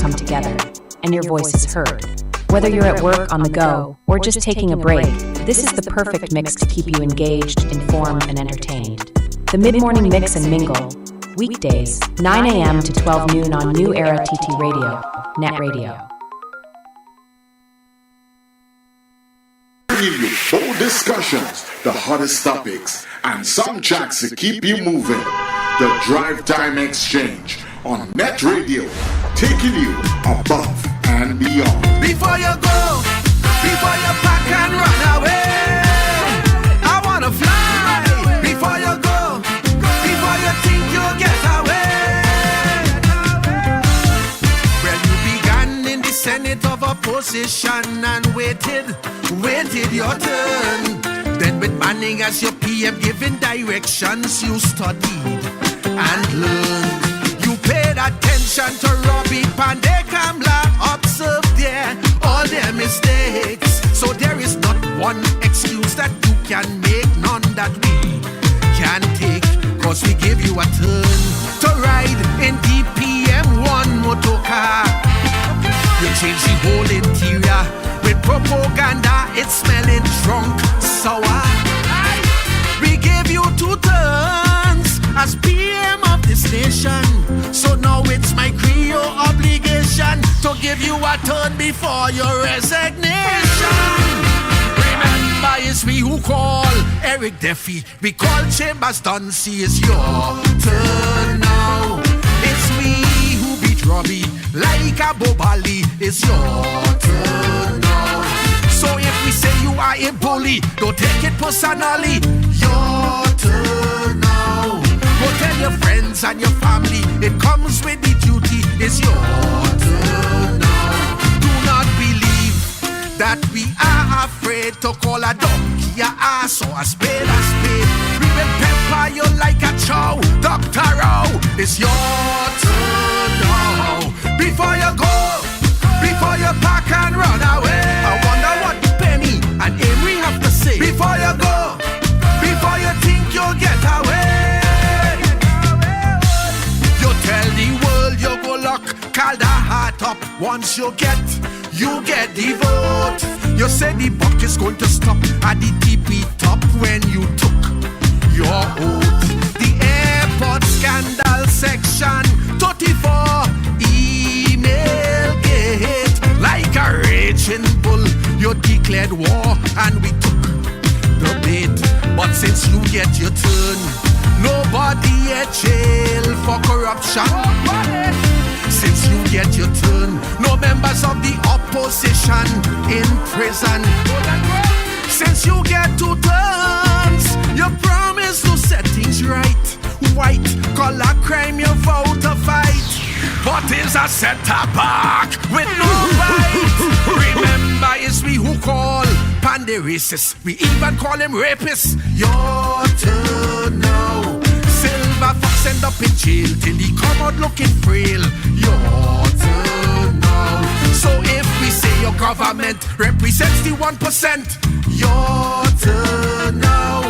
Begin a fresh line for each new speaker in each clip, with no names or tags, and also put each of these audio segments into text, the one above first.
come together, and your voice is heard. Whether you're at work, on the go, or just taking a break, this is the perfect mix to keep you engaged, informed, and entertained. The Mid-Morning Mix and Mingle, weekdays, 9 a.m. to 12 noon on New Era TT Radio, Net Radio.
Bringing you bold discussions, the hottest topics, and some tracks to keep you moving. The Drivetime Exchange on Net Radio, taking you above and beyond.
Before you go, before you pack and run away, I wanna fly. Before you go, before you think you'll get away. Well, you began in the Senate of opposition and waited your turn. Then with Manning as your PM giving directions, you studied and learned. You paid attention to Robbie Pandey Kamla, observed there all their mistakes. So there is not one excuse that you can make, none that we can take. Cause we give you a turn to ride in DPM1 motor car. You change the whole interior with propaganda, it's smelling drunk, sour. We gave you 2 turns as PM of this nation. So now it's my Creole obligation to give you a turn before your resignation. Remember, it's we who call Eric Duffy. We call Chambers Dunsey. It's your turn now. It's we who beat Robbie like a Bobali. It's your turn now. So if we say you are a bully, don't take it personally. Your turn now. Go tell your friends and your family, it comes with the duty. It's your turn now. Do not believe that we are afraid to call a donkey a ass or a spade a spade. We will pepper you like a chow. Dr. Row, it's your turn now. Before you go, before you pack and run away, I wonder what Penny and Amory have to say. Before you go, before you think you'll get away. You tell the world you go lock Calder heart up. Once you get the vote. You said the buck is going to stop at the TP top when you took your oath. The airport scandal section 34 email gate. Like a raging bull, you declared war and we took the bait. But since you get your turn, nobody at jail for corruption. Since you get your turn, no members of the opposition in prison. Since you get 2 turns, you promise to set things right. White collar crime you vow to fight. But is a setup back with no bite. Remember, it's we who call Pandey racist. We even call him rapist. Your turn now. Silver Fox end up in jail till he come out looking frail. Your turn now. So if we say your government represents the 1%, your turn now.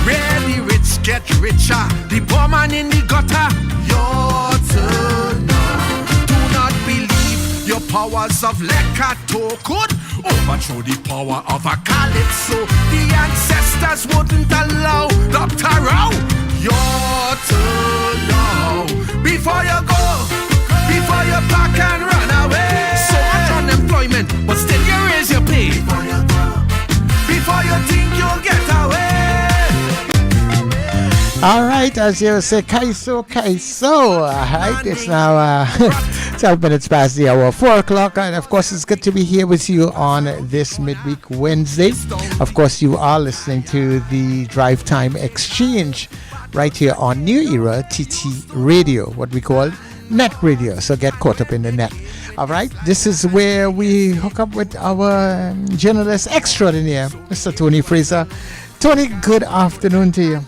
Where the rich get richer, the poor man in the gutter. Your turn now. Do not believe your powers of Lekato could overthrow the power of a Calypso. The ancestors wouldn't allow. Dr. Row, your turn now. Before you go, before you pack and run away. So much unemployment, but still you raise your pay. Before you go, before you think you'll get away.
All right, as you say, Kaiso. All right, it's now 12 minutes past the hour, 4 o'clock, and of course, it's good to be here with you on this midweek Wednesday. Of course, you are listening to the Drive Time Exchange right here on New Era TT Radio, what we call Net Radio. So get caught up in the net. All right, this is where we hook up with our journalist extraordinaire, Mr. Tony Fraser. Tony, good afternoon to you.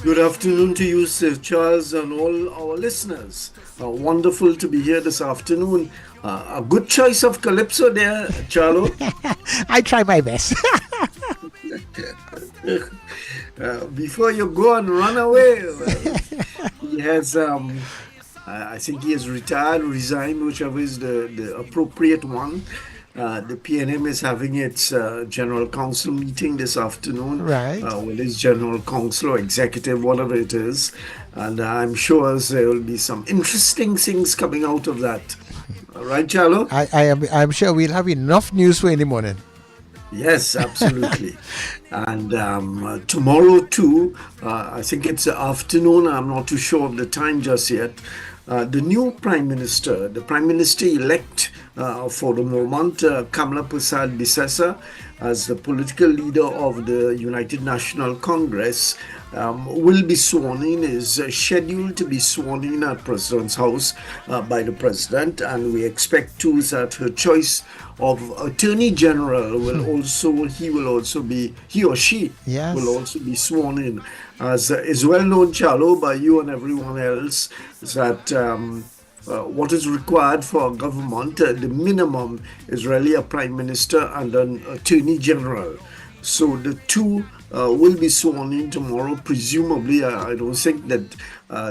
Good afternoon to you, Sir Charles, and all our listeners. Wonderful to be here this afternoon. A good choice of Calypso there, Charlo.
I try my best.
Before you go and run away, he has I think he has retired, resigned, whichever is the appropriate one. The PNM is having its general council meeting this afternoon
Right.
with its general council or executive, whatever it is. And I'm sure there will be some interesting things coming out of that. Right, Chalo?
I'm sure we'll have enough news for in the morning.
Yes, absolutely. And tomorrow too, I think it's the afternoon, I'm not too sure of the time just yet. The new Prime Minister, the Prime Minister-elect for the moment, Kamala Prasad Bisesa, as the political leader of the United National Congress, will be sworn in, is scheduled to be sworn in at President's House by the President, and we expect too that her choice of Attorney General will he or she
Yes.
will also be sworn in. As is well known, Chalo, by you and everyone else, that what is required for a government, the minimum is really a Prime Minister and an Attorney General. So the two will be sworn in tomorrow. Presumably, I don't think that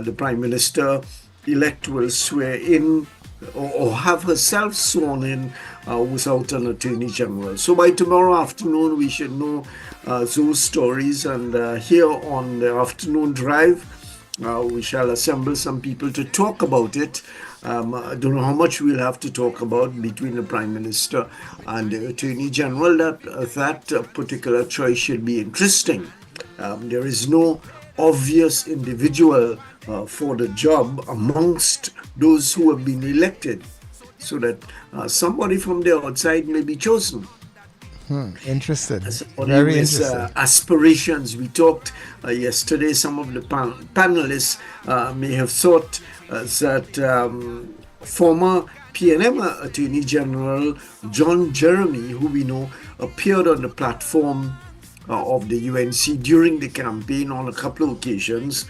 the Prime Minister-elect will swear in or have herself sworn in without an Attorney General. So by tomorrow afternoon, we should know those stories. And here on the afternoon drive, we shall assemble some people to talk about it. I don't know how much we'll have to talk about between the Prime Minister and the Attorney General. That particular choice should be interesting. There is no obvious individual for the job amongst those who have been elected, so that somebody from the outside may be chosen.
Interesting.
Somebody
Very
with
interesting.
aspirations. We talked yesterday, some of the panelists may have thought that former PNM Attorney General John Jeremy, who we know appeared on the platform of the UNC during the campaign on a couple of occasions,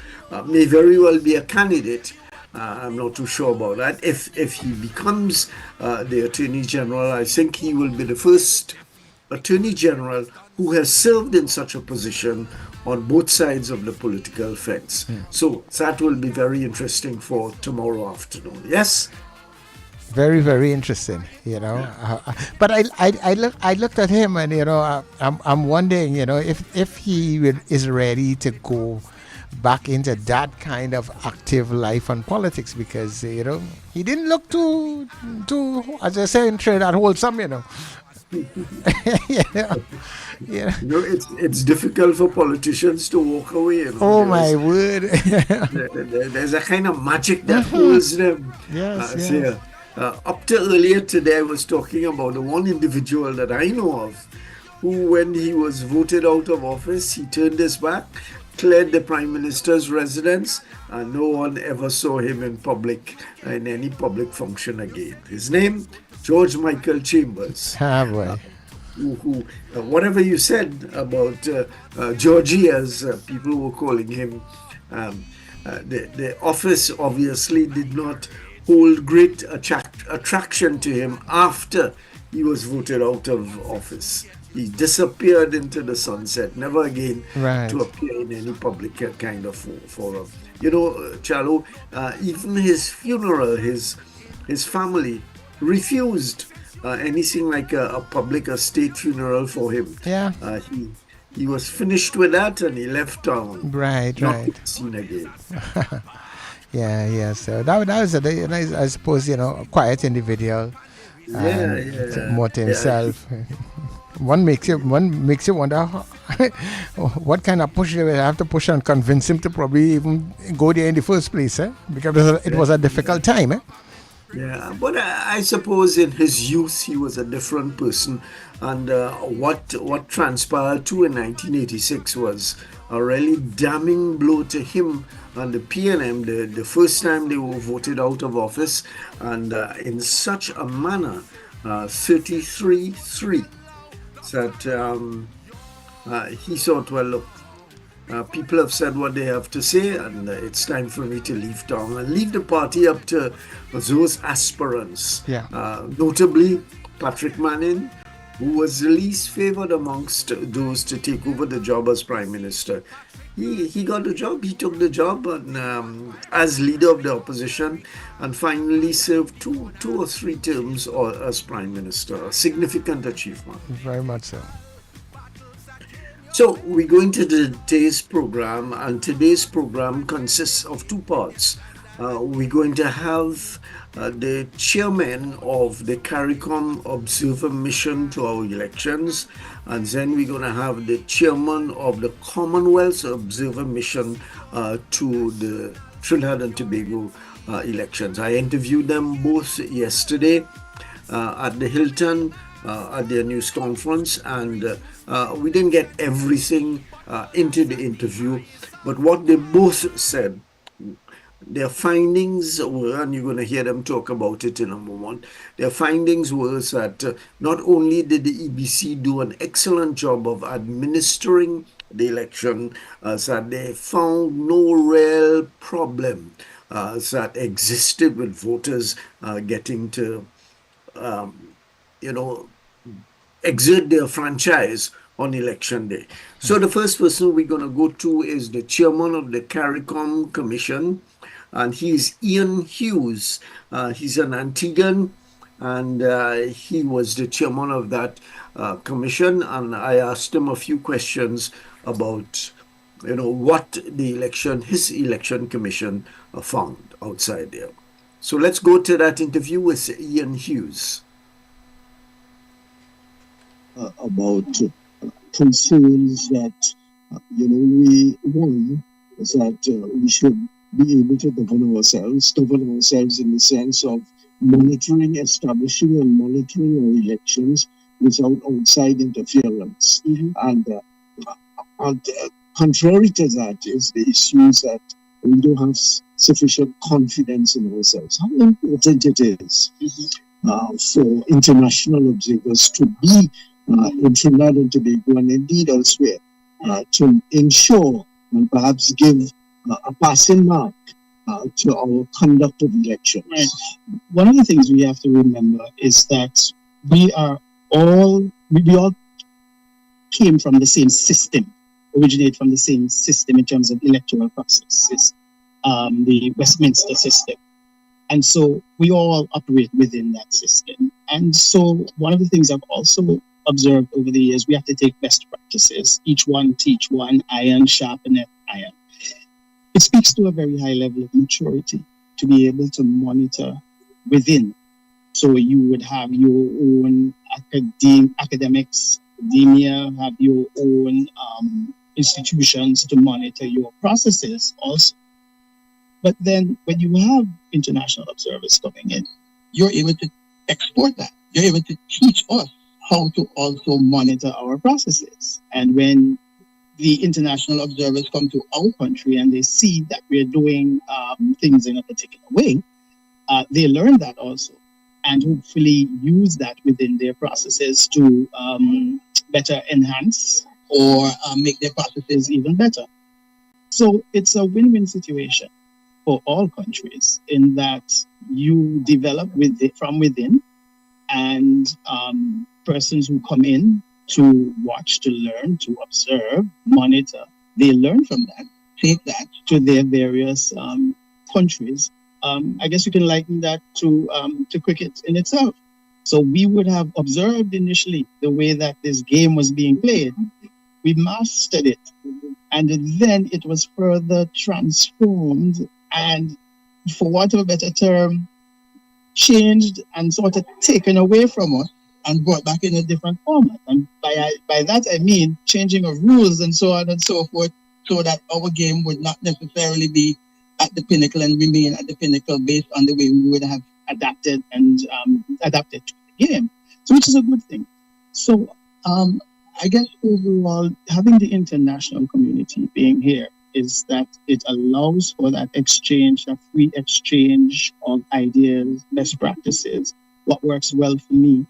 may very well be a candidate. I'm not too sure about that. If he becomes the Attorney General, I think he will be the first Attorney General who has served in such a position on both sides of the political fence. So that will be very interesting for tomorrow afternoon. Yes?
Very, very interesting, but I looked at him, and I'm wondering, if he is ready to go back into that kind of active life and politics, because he didn't look too, as I say in Trinidad, wholesome,
It's difficult for politicians to walk away.
Oh my word!
There's a kind of magic that holds them.
Yes.
Up to earlier today, I was talking about the one individual that I know of, who, when he was voted out of office, he turned his back, cleared the Prime Minister's residence, and no one ever saw him in public, in any public function again. His name, George Michael Chambers. Who whatever you said about Georgie, as people were calling him, the office obviously did not hold great attraction to him after he was voted out of office. He disappeared into the sunset, never again to appear in any public kind of forum. Chalo, even his funeral, his family refused anything like a public, a state funeral for him. He was finished with that, and he left town. Not seen again.
So that was I suppose, a quiet individual. More to himself. One makes you wonder what kind of push they will have to push and convince him to probably even go there in the first place, because it was a difficult time.
Yeah, but I suppose in his youth he was a different person, and what transpired too in 1986 was a really damning blow to him and the PNM, the first time they were voted out of office, and in such a manner, 33-3, that he thought, well, look, people have said what they have to say, and it's time for me to leave town and leave the party up to those aspirants. Notably, Patrick Manning, who was the least favored amongst those to take over the job as Prime Minister. he got the job. He took the job and, as leader of the opposition, and finally served two or three terms as prime minister. A significant achievement.
Very much so.
So we go into today's program, and today's program consists of two parts. We're going to have the chairman of the Caricom Observer Mission to our elections, and then we're going to have the chairman of the Commonwealth Observer Mission to the Trinidad and Tobago elections. I interviewed them both yesterday at the Hilton at their news conference, and we didn't get everything into the interview, but what they both said, their findings were, and you're going to hear them talk about it in a moment, their findings were that not only did the EBC do an excellent job of administering the election, that they found no real problem that existed with voters getting to exert their franchise on election day. So the first person we're going to go to is the chairman of the Caricom Commission, and he is Ian Hughes. He's an Antiguan, and he was the chairman of that commission, and I asked him a few questions about what his election commission found outside there. So let's go to that interview with Ian Hughes.
About concerns that we want that we should be able to govern ourselves in the sense of establishing and monitoring our elections without outside interference. And contrary to that is the issues that we don't have sufficient confidence in ourselves. How important it is for international observers to be in Trinidad and Tobago and indeed elsewhere to ensure and perhaps give a passing mark to our conduct of elections.
Right. One of the things we have to remember is that we all came from the same system, originate from the same system in terms of electoral processes, the Westminster system. And so we all operate within that system. And so one of the things I've also observed over the years, we have to take best practices. Each one teach one, iron sharpeneth iron. It speaks to a very high level of maturity to be able to monitor within. So you would have your own academia, have your own institutions to monitor your processes also. But then when you have international observers coming in, you're able to export that. You're able to teach us how to also monitor our processes. And when the international observers come to our country and they see that we're doing things in a particular way, they learn that also and hopefully use that within their processes to better enhance or make their processes even better. So it's a win-win situation for all countries in that you develop from within, and persons who come in to watch, to learn, to observe, monitor, they learn from that, take that to their various countries. I guess you can liken that to cricket in itself. So we would have observed initially the way that this game was being played. We mastered it. And then it was further transformed and, for want of a better term, changed and sort of taken away from us and brought back in a different format. And by that I mean changing of rules and so on and so forth, so that our game would not necessarily be at the pinnacle and remain at the pinnacle based on the way we would have adapted to the game. So which is a good thing. So I guess overall, having the international community being here is that it allows for that exchange, that free exchange of ideas, best practices. What works well for me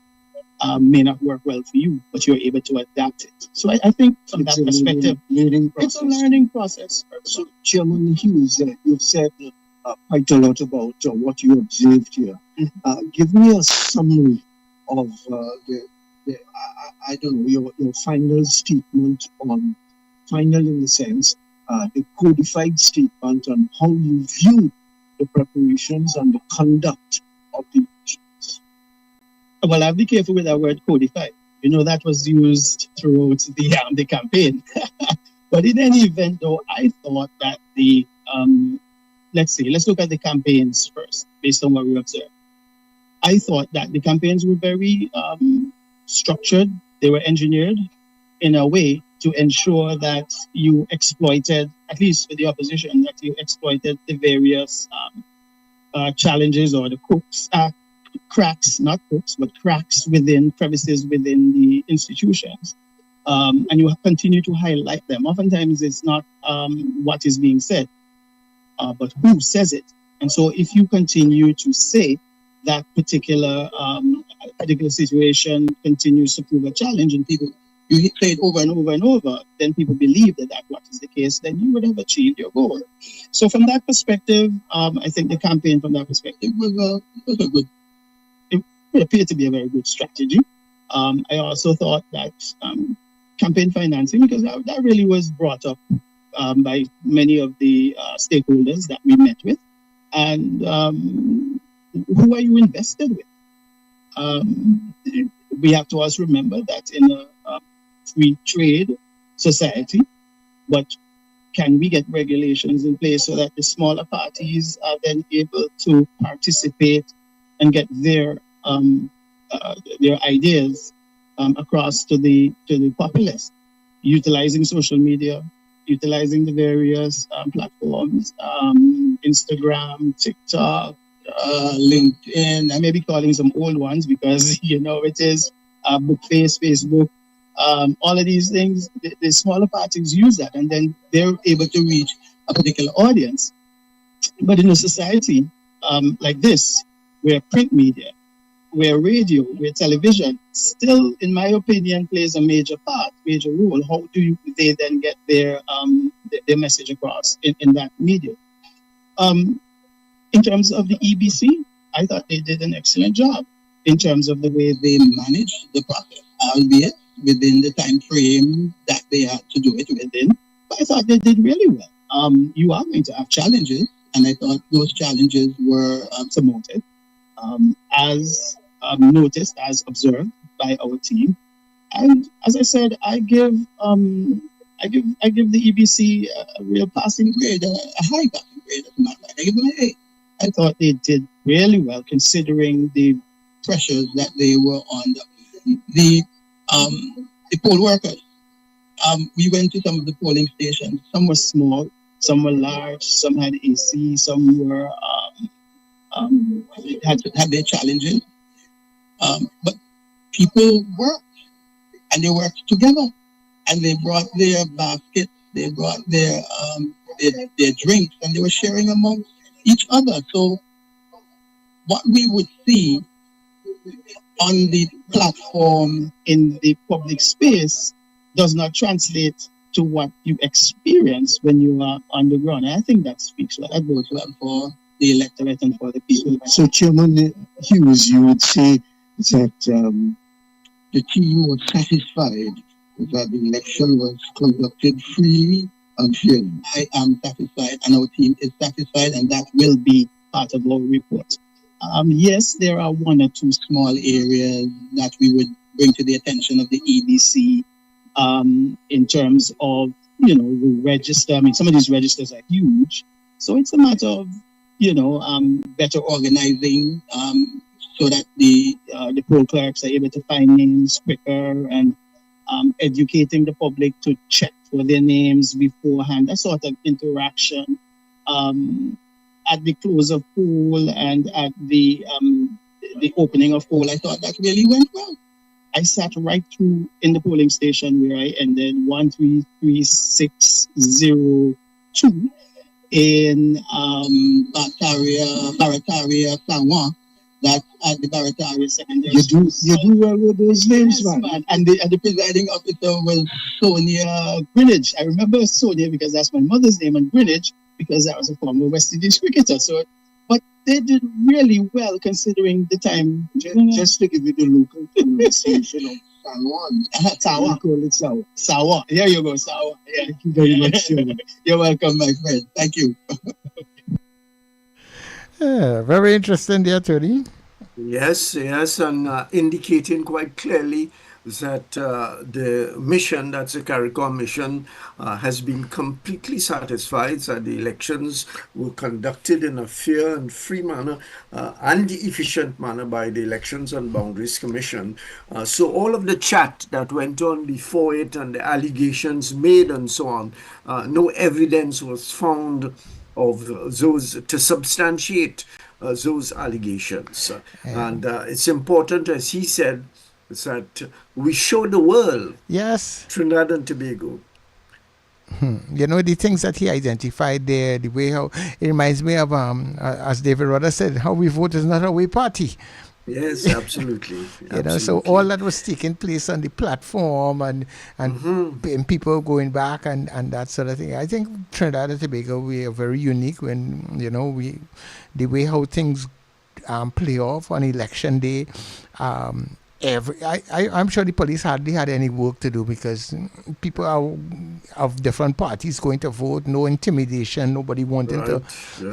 may not work well for you, but you're able to adapt it. So I think from that perspective, it's a learning process.
So, Chairman Hughes, you've said quite a lot about what you observed here. Give me a summary of your final statement on, final in the sense, the codified statement on how you view the preparations and the conduct of the elections?
Well, I'll be careful with that word codified. That was used throughout the campaign. But in any event, though, I thought that let's look at the campaigns first, based on what we observed. I thought that the campaigns were very structured. They were engineered in a way to ensure that you exploited, at least for the opposition, that you exploited the various challenges or the cracks, not crooks, but cracks within crevices within the institutions. And you continue to highlight them. Oftentimes it's not what is being said, but who says it. And so if you continue to say that particular situation continues to prove a challenge, and you say it over and over and over, then people believe that what is the case, then you would have achieved your goal. So from that perspective, I think the campaign from that perspective was a good, it appeared to be a very good strategy. I also thought that campaign financing, because that really was brought up by many of the stakeholders that we met with, and who are you invested with? We have to also remember that in a free trade society, but can we get regulations in place so that the smaller parties are then able to participate and get their ideas across to the populace, utilizing social media, utilizing the various platforms, Instagram, TikTok, LinkedIn. I may be calling some old ones because it is Bookface, Facebook. All of these things, the smaller parties use that, and then they're able to reach a particular audience. But in a society like this, where print media, where radio, where television still, in my opinion, plays a major role, how do they then get their message across in that medium? In terms of the EBC, I thought they did an excellent job in terms of the way they managed the process, albeit within the time frame that they had to do it within. But I thought they did really well. You are going to have challenges, and I thought those challenges were surmounted, as noticed, as observed by our team. And as I said, I give the EBC a real passing grade, a high passing grade. As a matter of fact, I give them an A. I thought they did really well considering the pressures that they were under. The poll workers. We went to some of the polling stations. Some were small, some were large, some had AC, some were had their challenges. But people worked, and they worked together, and they brought their baskets, they brought their drinks, and they were sharing amongst each other. So what we would see on the platform in the public space does not translate to what you experience when you are on the ground. And I think that speaks well. That goes well for the electorate and for the people.
So, Chairman Hughes, you would say that the team was satisfied that the election was conducted freely and fairly.
I am satisfied, and our team is satisfied, and that will be part of our report. Yes, there are one or two small areas that we would bring to the attention of the EBC in terms of, the register. I mean, some of these registers are huge. So it's a matter of, better organizing so that the poll clerks are able to find names quicker, and educating the public to check for their names beforehand, that sort of interaction. At the close of poll and at the opening of poll, I thought that really went well. I sat right through in the polling station where I ended 133-602 in Barataria, Samoa. That's at the Barataria Secondary School.
You do well with those names, man.
And the presiding officer was Sonia Greenwich. I remember Sonia because that's my mother's name, and Greenwich because I was a former West Indies cricketer. So, but they did really well considering the time.
Just to give you the local pronunciation of Taiwan.
Sawa.
We call it Sawa.
Sawa. Here you go, Sawa. Yeah.
Thank you very much, Chairman.
You're welcome, my friend. Thank you.
Yeah, very interesting there, Tony.
Yes, and indicating quite clearly that the mission, that's the Caricom mission, has been completely satisfied that the elections were conducted in a fair and free manner and efficient manner by the Elections and Boundaries Commission. So all of the chat that went on before it and the allegations made and so on, no evidence was found of those to substantiate those allegations. And it's important, as he said, that we show the world
Yes.
Trinidad and Tobago.
You know, the things that he identified there, the way how it reminds me of, as David Rudder said, how we vote is not how we party.
Yes, absolutely.
You know, so all that was taking place on the platform and people going back and that sort of thing. I think Trinidad and Tobago, we are very unique when, you know, the way how things play off on election day. I'm sure the police hardly had any work to do because people are of different parties going to vote, no intimidation, nobody wanting to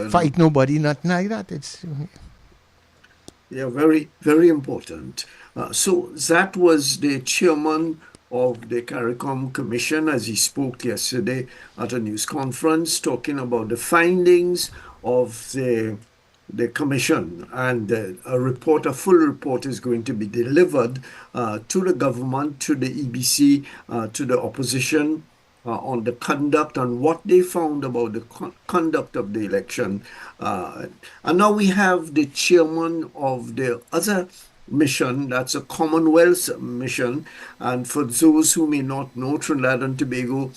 fight nobody, nothing like that. It's
very, very important. So that was the chairman of the Caricom Commission as he spoke yesterday at a news conference talking about the findings of the commission, and a full report is going to be delivered to the government, to the EBC, to the opposition on the conduct and what they found about the conduct of the election. And now we have the chairman of the other mission, that's a Commonwealth mission. And for those who may not know, Trinidad and Tobago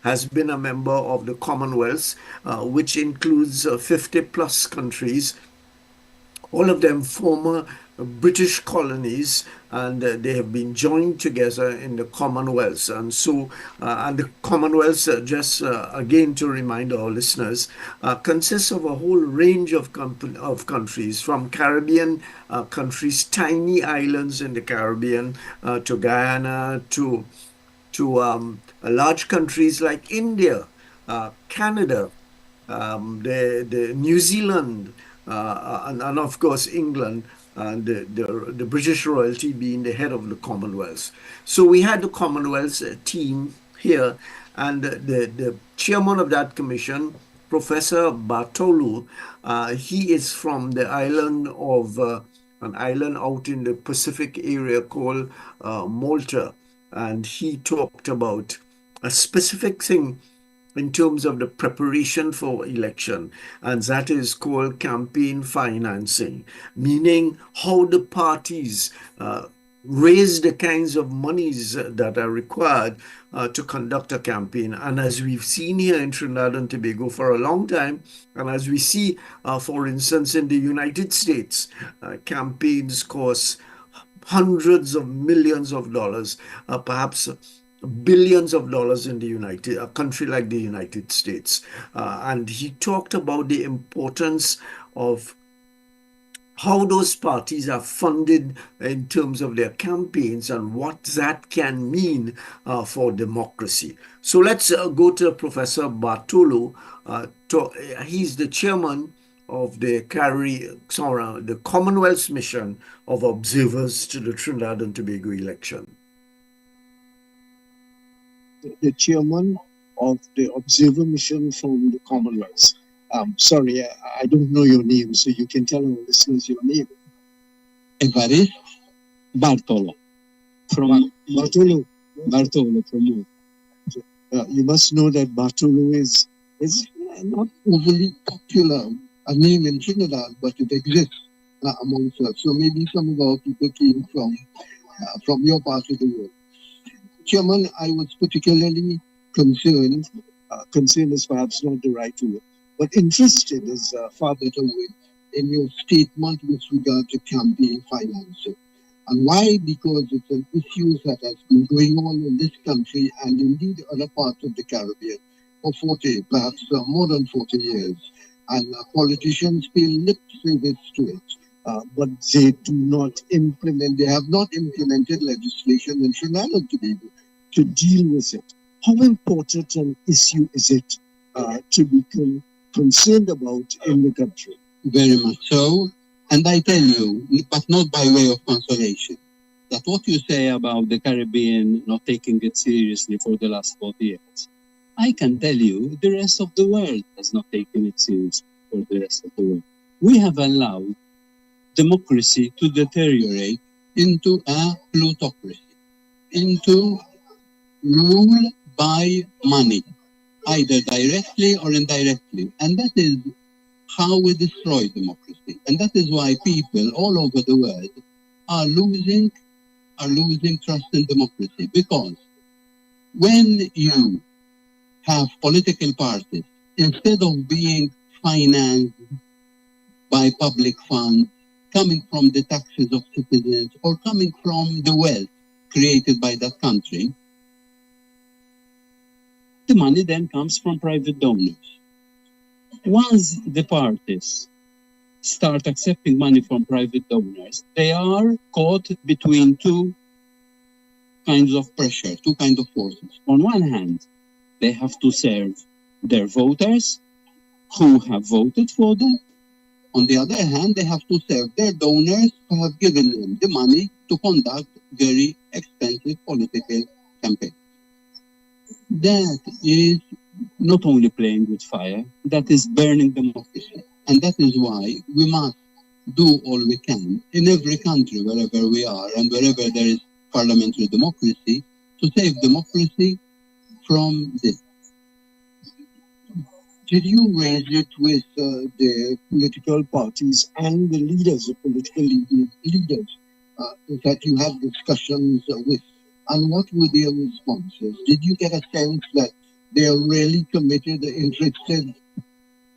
has been a member of the Commonwealth, which includes 50 plus countries, all of them former British colonies, and they have been joined together in the Commonwealth. And so, and the Commonwealth, just again to remind our listeners, consists of a whole range of countries, from Caribbean countries, tiny islands in the Caribbean, to Guyana, to large countries like India, Canada, the New Zealand, and of course England, and the British royalty being the head of the Commonwealth. So we had the Commonwealth team here, and the chairman of that commission, Professor Bartolo, he is from the island of an island out in the Pacific area called Malta, and he talked about a specific thing in terms of the preparation for election, and that is called campaign financing, meaning how the parties raise the kinds of monies that are required to conduct a campaign. And as we've seen here in Trinidad and Tobago for a long time, and as we see, for instance, in the United States, campaigns cost hundreds of millions of dollars, perhaps billions of dollars in a country like the United States. And he talked about the importance of how those parties are funded in terms of their campaigns and what that can mean for democracy. So let's go to Professor Bartolo. He's the chairman of the Commonwealth Mission of Observers to the Trinidad and Tobago election.
The chairman of the Observer Mission from the Commonwealth. Sorry, I don't know your name, so you can tell our listeners your name.
Everybody, Bartolo.
From Bartolo.
Bartolo from
you must know that Bartolo is not overly popular a name in Trinidad, but it exists amongst us. So maybe some of our people came from your part of the world. Chairman, I was particularly concerned. Concerned is perhaps not the right word, but interested is a far better word in your statement with regard to campaign financing. And why? Because it's an issue that has been going on in this country and indeed other parts of the Caribbean for 40, perhaps more than 40 years. And politicians pay lip service to it. but they do not implement, they have not implemented legislation in Trinidad and Tobago to deal with it. How important an issue is it to be concerned about in the country?
Very much so. And I tell you, but not by way of consolation, that what you say about the Caribbean not taking it seriously for the last 40 years, I can tell you the rest of the world has not taken it seriously for the rest of the world. We have allowed democracy to deteriorate into a plutocracy, into rule by money, either directly or indirectly. And that is how we destroy democracy. And that is why people all over the world are losing trust in democracy. Because when you have political parties, instead of being financed by public funds, coming from the taxes of citizens or coming from the wealth created by that country, the money then comes from private donors. Once the parties start accepting money from private donors, they are caught between two kinds of pressure, two kinds of forces. On one hand, they have to serve their voters who have voted for them. On the other hand, they have to serve their donors who have given them the money to conduct very expensive political campaigns. That is not only playing with fire, that is burning democracy. And that is why we must do all we can in every country, wherever we are, and wherever there is parliamentary democracy, to save democracy from this.
Did you raise it with the political parties and the leaders, the political leaders that you had discussions with? And what were their responses? Did you get a sense that they are really committed, interested?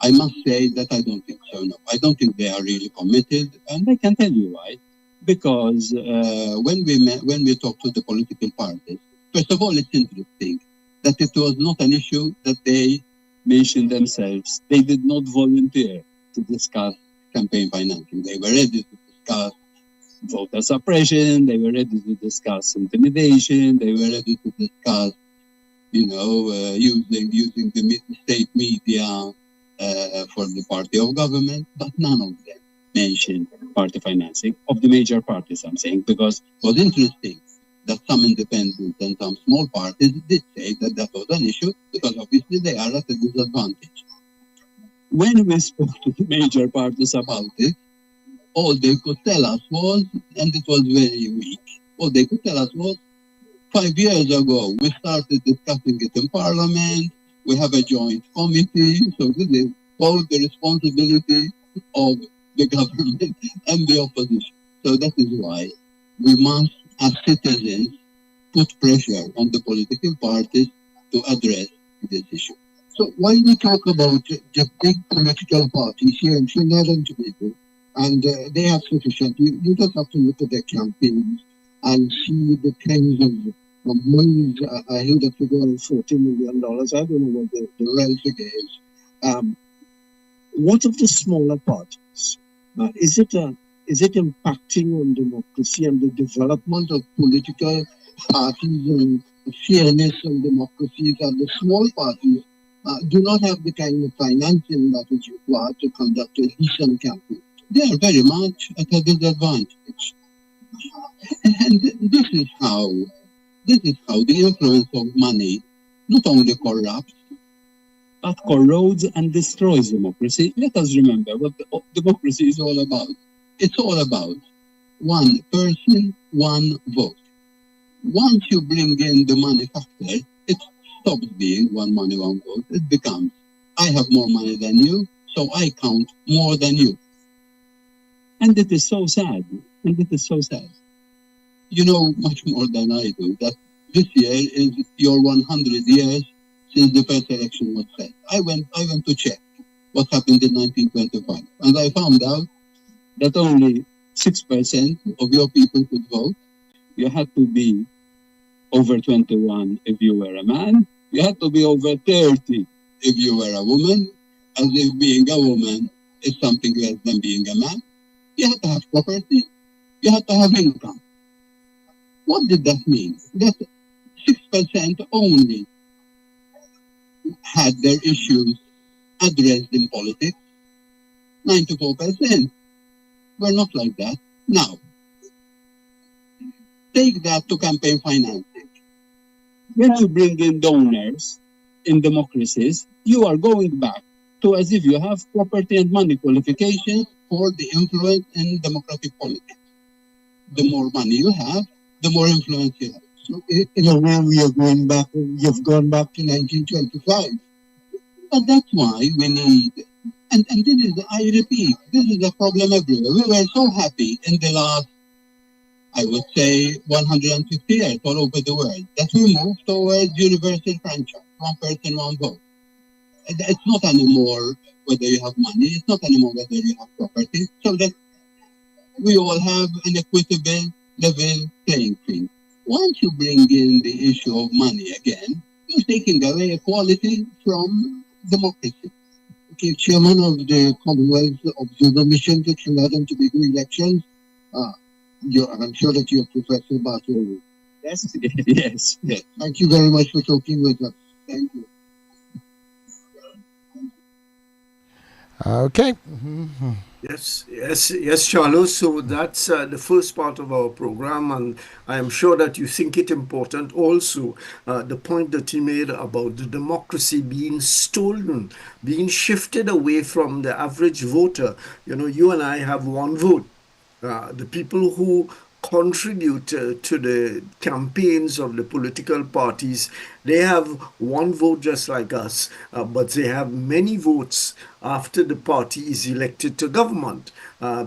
I must say that I don't think so, no. I don't think they are really committed, and I can tell you why. Because when we talk to the political parties, first of all, it's interesting that it was not an issue that they mentioned themselves. They did not volunteer to discuss campaign financing. They were ready to discuss voter suppression, they were ready to discuss intimidation, they were ready to discuss, using the state media for the party of government, but none of them mentioned party financing of the major parties, I'm saying, because it was interesting that some independents and some small parties did say that that was an issue, because obviously they are at a disadvantage. When we spoke to the major parties about it, all they could tell us was, and it was very weak, all they could tell us was, 5 years ago, we started discussing it in Parliament, we have a joint committee, so this is both the responsibility of the government and the opposition. So that is why we must, as citizens, put pressure on the political parties to address this issue.
So when we talk about the big political parties here in Trinidad and Tobago, and they have sufficient, you just have to look at their campaigns and see the kinds of money. I heard a figure of $40 million. I don't know what the real figure is. What of the smaller parties? Is it impacting on democracy and the development of political parties and fairness and democracies, and the small parties do not have the kind of financing that is required to conduct a decent campaign?
They are very much at a disadvantage. And this is how the influence of money not only corrupts, but corrodes and destroys democracy. Let us remember what democracy is all about. It's all about one person, one vote. Once you bring in the money factor, it stops being one money, one vote. It becomes, I have more money than you, so I count more than you. And it is so sad. You know much more than I do that this year is your 100 years since the first election was set. I went to check what happened in 1925, and I found out that only 6% of your people could vote. You had to be over 21 if you were a man. You had to be over 30 if you were a woman, as if being a woman is something less than being a man. You have to have property. You have to have income. What did that mean? That 6% only had their issues addressed in politics. 94% were not like that. Now, take that to campaign financing. When you bring in donors in democracies, you are going back to as if you have property and money qualifications for the influence in democratic politics. The more money you have, the more influence you have.
So in a way, you've gone back to 1925.
But that's why we need, and this is, I repeat, this is a problem everywhere. We were so happy in the last, I would say, 150 years all over the world that we moved towards universal franchise, one person, one vote. It's not anymore whether you have money, it's not anymore whether you have property, so that we all have an equitable, level playing field. Once you bring in the issue of money again, you're taking away equality from democracy.
Okay, Chairman of the Commonwealth Observer Mission to Trinidad and Tobago elections, I'm sure that you're Professor Bartolo.
Yes, yes, yes.
Thank you very much for talking with us. Thank you.
Okay.
Yes, Charlo. So that's the first part of our program, and I am sure that you think it important also the point that he made about the democracy being stolen, being shifted away from the average voter. You know, you and I have one vote. The people who contribute to the campaigns of the political parties, they have one vote just like us, but they have many votes after the party is elected to government,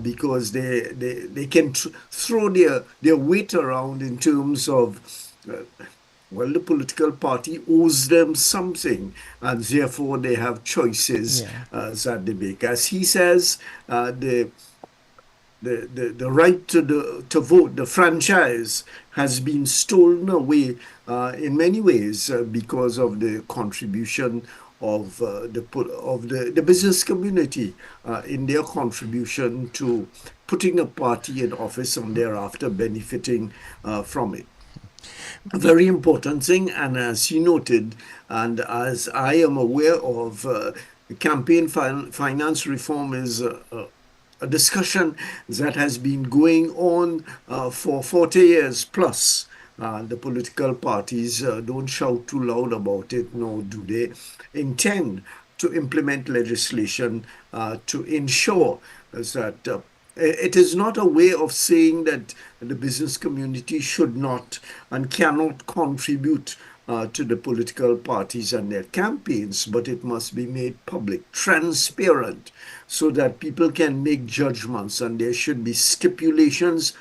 because they can throw their weight around in terms of well, the political party owes them something, and therefore they have choices that they make. As he says, the right to vote, the franchise, has been stolen away in many ways because of the contribution of the business community in their contribution to putting a party in office and thereafter benefiting from it. A very important thing, and as he noted, and as I am aware of, campaign finance reform is a discussion that has been going on for 40 years plus. The political parties don't shout too loud about it, nor do they intend to implement legislation to ensure that it is not a way of saying that the business community should not and cannot contribute to the political parties and their campaigns, but it must be made public, transparent, so that people can make judgments, and there should be stipulations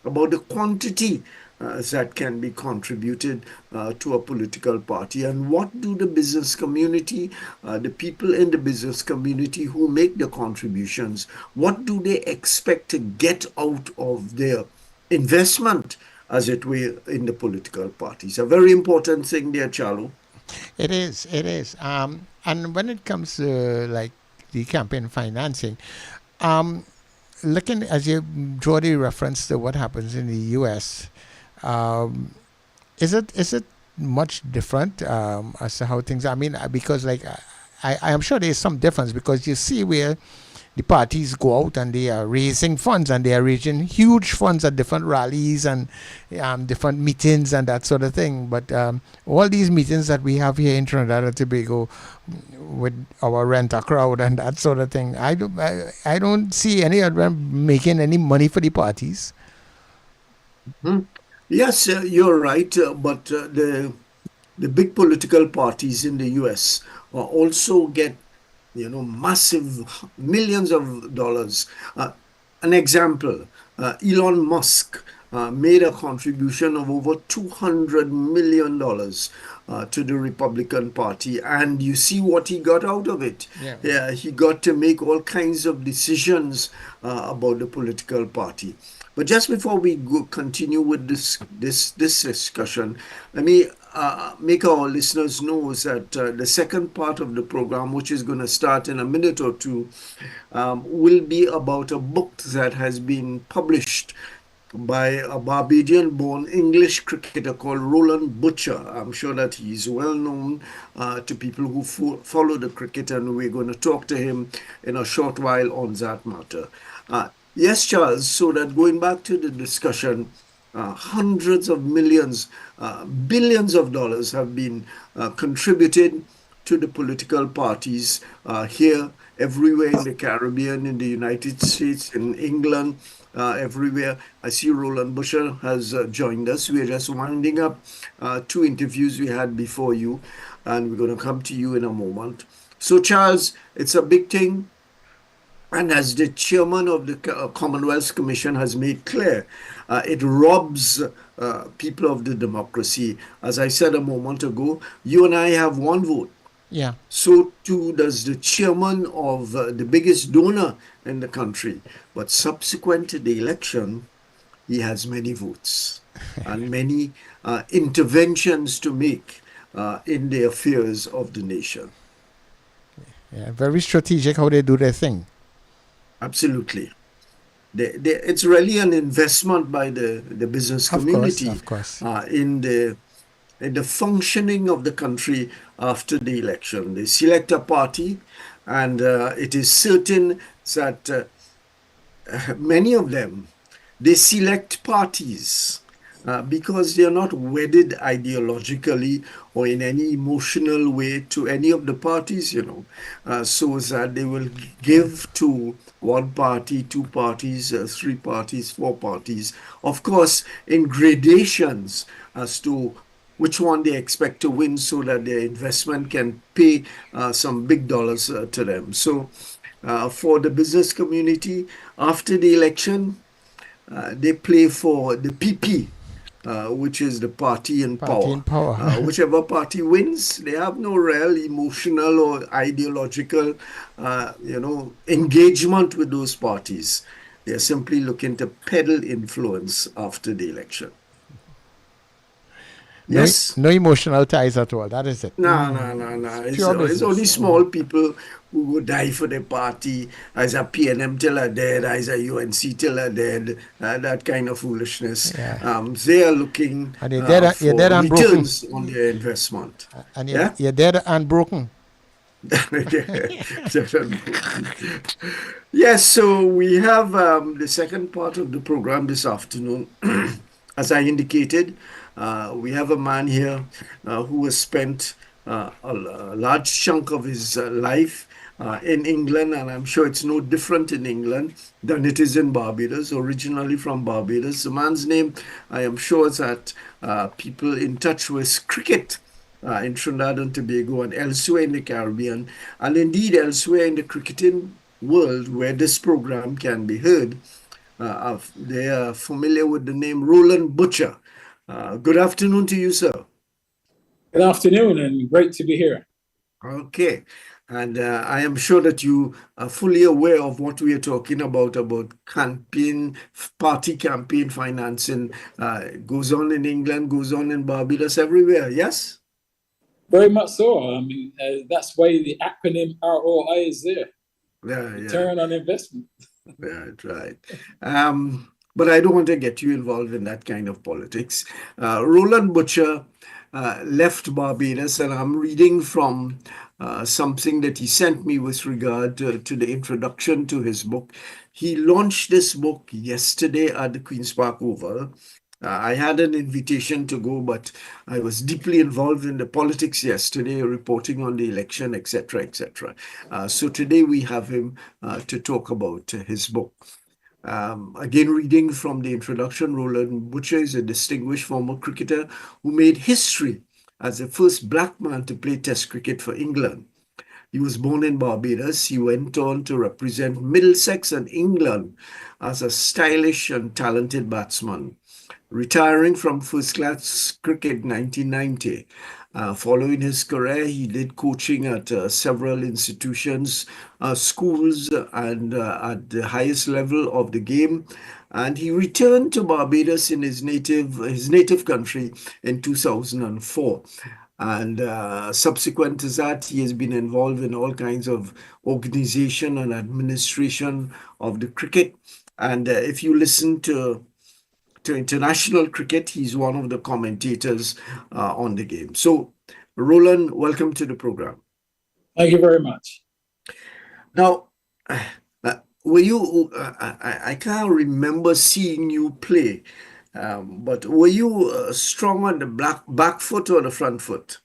about the quantity that can be contributed to a political party, and what do the business community, the people in the business community who make the contributions, what do they expect to get out of their investment, as it were, in the political parties. A very important thing there, Charlo.
It is. And when it comes to like the campaign financing, looking as you draw the reference to what happens in the U.S., is it much different as to how things are? I mean, because like I am sure there is some difference, because you see where the parties go out and they are raising funds, and they are raising huge funds at different rallies and different meetings and that sort of thing. But all these meetings that we have here in Trinidad and Tobago with our rent-a-crowd and that sort of thing, I don't see any of them making any money for the parties.
Yes, you're right, but the big political parties in the U.S. also get massive millions of dollars. An example, Elon Musk made a contribution of over $200 million to the Republican Party, and you see what he got out of it. Yeah, he got to make all kinds of decisions about the political party. But just before we continue with this discussion, let me make our listeners know is that the second part of the program, which is going to start in a minute or two, will be about a book that has been published by a Barbadian-born English cricketer called Roland Butcher. I'm sure that he's well known to people who follow the cricket, and we're going to talk to him in a short while on that matter. Yes, Charles, so that going back to the discussion, hundreds of millions, billions of dollars have been contributed to the political parties here, everywhere in the Caribbean, in the United States, in England, everywhere. I see Roland Butcher has joined us. We're just winding up two interviews we had before you, and we're going to come to you in a moment. So, Charles, it's a big thing. And as the chairman of the Commonwealth Commission has made clear, it robs people of the democracy. As I said a moment ago, you and I have one vote.
Yeah.
So too does the chairman of the biggest donor in the country. But subsequent to the election, he has many votes and many interventions to make in the affairs of the nation.
Yeah, very strategic how they do their thing.
Absolutely. It's really an investment by the business community
of course.
In the functioning of the country after the election. They select a party, and it is certain that many of them, they select parties because they are not wedded ideologically or in any emotional way to any of the parties, so that they will give to one party, two parties, three parties, four parties, of course, in gradations as to which one they expect to win so that their investment can pay some big dollars to them. So for the business community, after the election, they play for the PP, which is the party in power. Whichever party wins, they have no real emotional or ideological, engagement with those parties. They're simply looking to peddle influence after the election. Yes.
No emotional ties at all. That is it.
No. It's only small people who would die for their party. As a PNM till are dead, as a UNC till are dead. That kind of foolishness.
Yeah.
They are looking
and you're dead,
for
you're dead and
returns
broken.
on their investment.
And you're dead and broken.
Yes, so we have the second part of the program this afternoon. As I indicated, we have a man here who has spent a large chunk of his life in England, and I'm sure it's no different in England than it is in Barbados, originally from Barbados. The man's name, I am sure that people in touch with cricket in Trinidad and Tobago and elsewhere in the Caribbean, and indeed elsewhere in the cricketing world where this program can be heard, they are familiar with the name Roland Butcher. Good afternoon to you, sir.
Good afternoon, and great to be here.
Okay. And I am sure that you are fully aware of what we are talking about party campaign financing. Goes on in England, goes on in Barbados, everywhere, yes?
Very much so. I mean, that's why the acronym ROI is there. Return on investment.
Right. But I don't want to get you involved in that kind of politics. Roland Butcher left Barbados, and I'm reading from something that he sent me with regard to the introduction to his book. He launched this book yesterday at the Queen's Park Oval. I had an invitation to go, but I was deeply involved in the politics yesterday, reporting on the election, etc., etc. So today we have him to talk about his book. Again, reading from the introduction, Roland Butcher is a distinguished former cricketer who made history as the first black man to play Test cricket for England. He was born in Barbados. He went on to represent Middlesex and England as a stylish and talented batsman, retiring from first-class cricket in 1990 Following his career, he did coaching at several institutions, schools, and at the highest level of the game. And he returned to Barbados in his native country in 2004. And subsequent to that, he has been involved in all kinds of organization and administration of the cricket. And if you listen to international cricket, he's one of the commentators on the game. So, Roland, welcome to the program.
Thank you very much.
Now, were you? I can't remember seeing you play, but were you strong on the back foot or the front foot?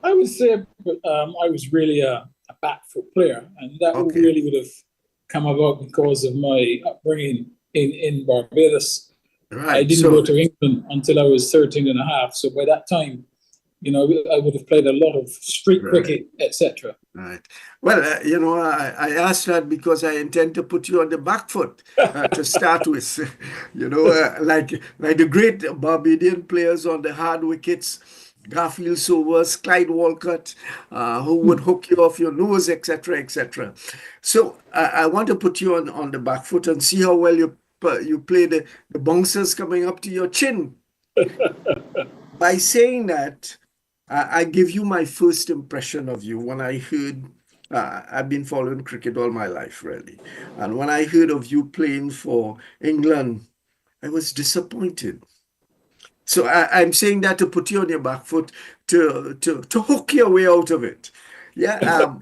I would say I was really a back foot player, and that really would have come about because of my upbringing in Barbados.
Right.
I didn't go to England until I was 13 and a half. So by that time, I would have played a lot of street cricket, etc.
Right. Well, I asked that because I intend to put you on the back foot to start with. Like the great Barbadian players on the hard wickets, Garfield Sobers, Clyde Walcott, who would hook you off your nose, etc., etc. So I want to put you on the back foot and see how well you play the bouncers coming up to your chin. By saying that, I give you my first impression of you when I heard, I've been following cricket all my life, really. And when I heard of you playing for England, I was disappointed. So I'm saying that to put you on your back foot, to hook your way out of it. Yeah,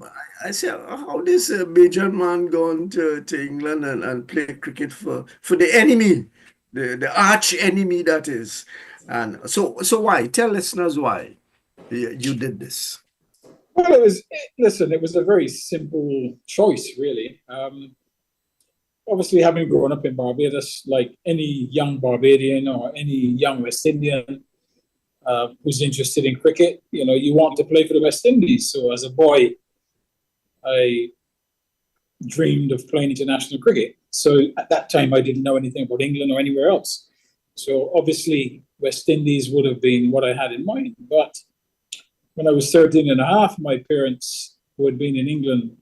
I said, how does a major man go to England and play cricket for the enemy, the arch enemy that is? And so why? Tell listeners why you did this.
Well, it was a very simple choice, really. Obviously, having grown up in Barbados, like any young Barbadian or any young West Indian who's interested in cricket, you want to play for the West Indies. So as a boy, I dreamed of playing international cricket. So at that time, I didn't know anything about England or anywhere else. So obviously, West Indies would have been what I had in mind. But when I was 13 and a half, my parents, who had been in England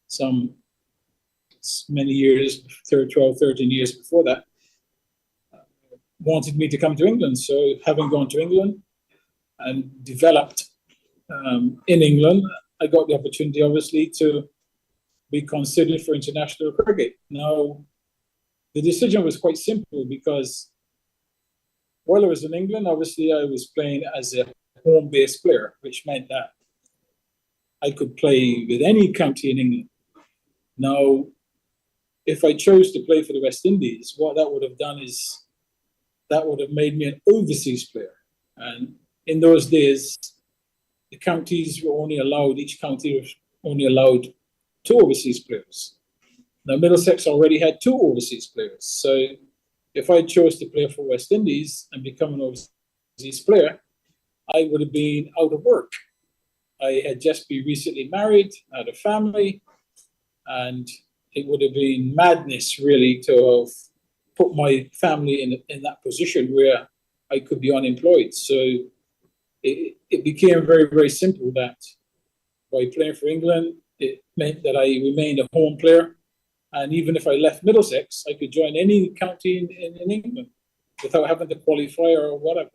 some many years, 12, 13 years before that, wanted me to come to England. So having gone to England and developed in England, I got the opportunity, obviously, to be considered for international cricket. Now, the decision was quite simple because while I was in England, obviously, I was playing as a home-based player, which meant that I could play with any county in England. Now, if I chose to play for the West Indies, what that would have done is that would have made me an overseas player. And in those days, the counties were each county was only allowed 2 overseas players. Now, Middlesex already had 2 overseas players. So if I chose to play for West Indies and become an overseas player, I would have been out of work. I had just been recently married, had a family, and it would have been madness, really, to have put my family in that position where I could be unemployed. So it became very, very simple that by playing for England, it meant that I remained a home player. And even if I left Middlesex, I could join any county in England without having to qualify or whatever.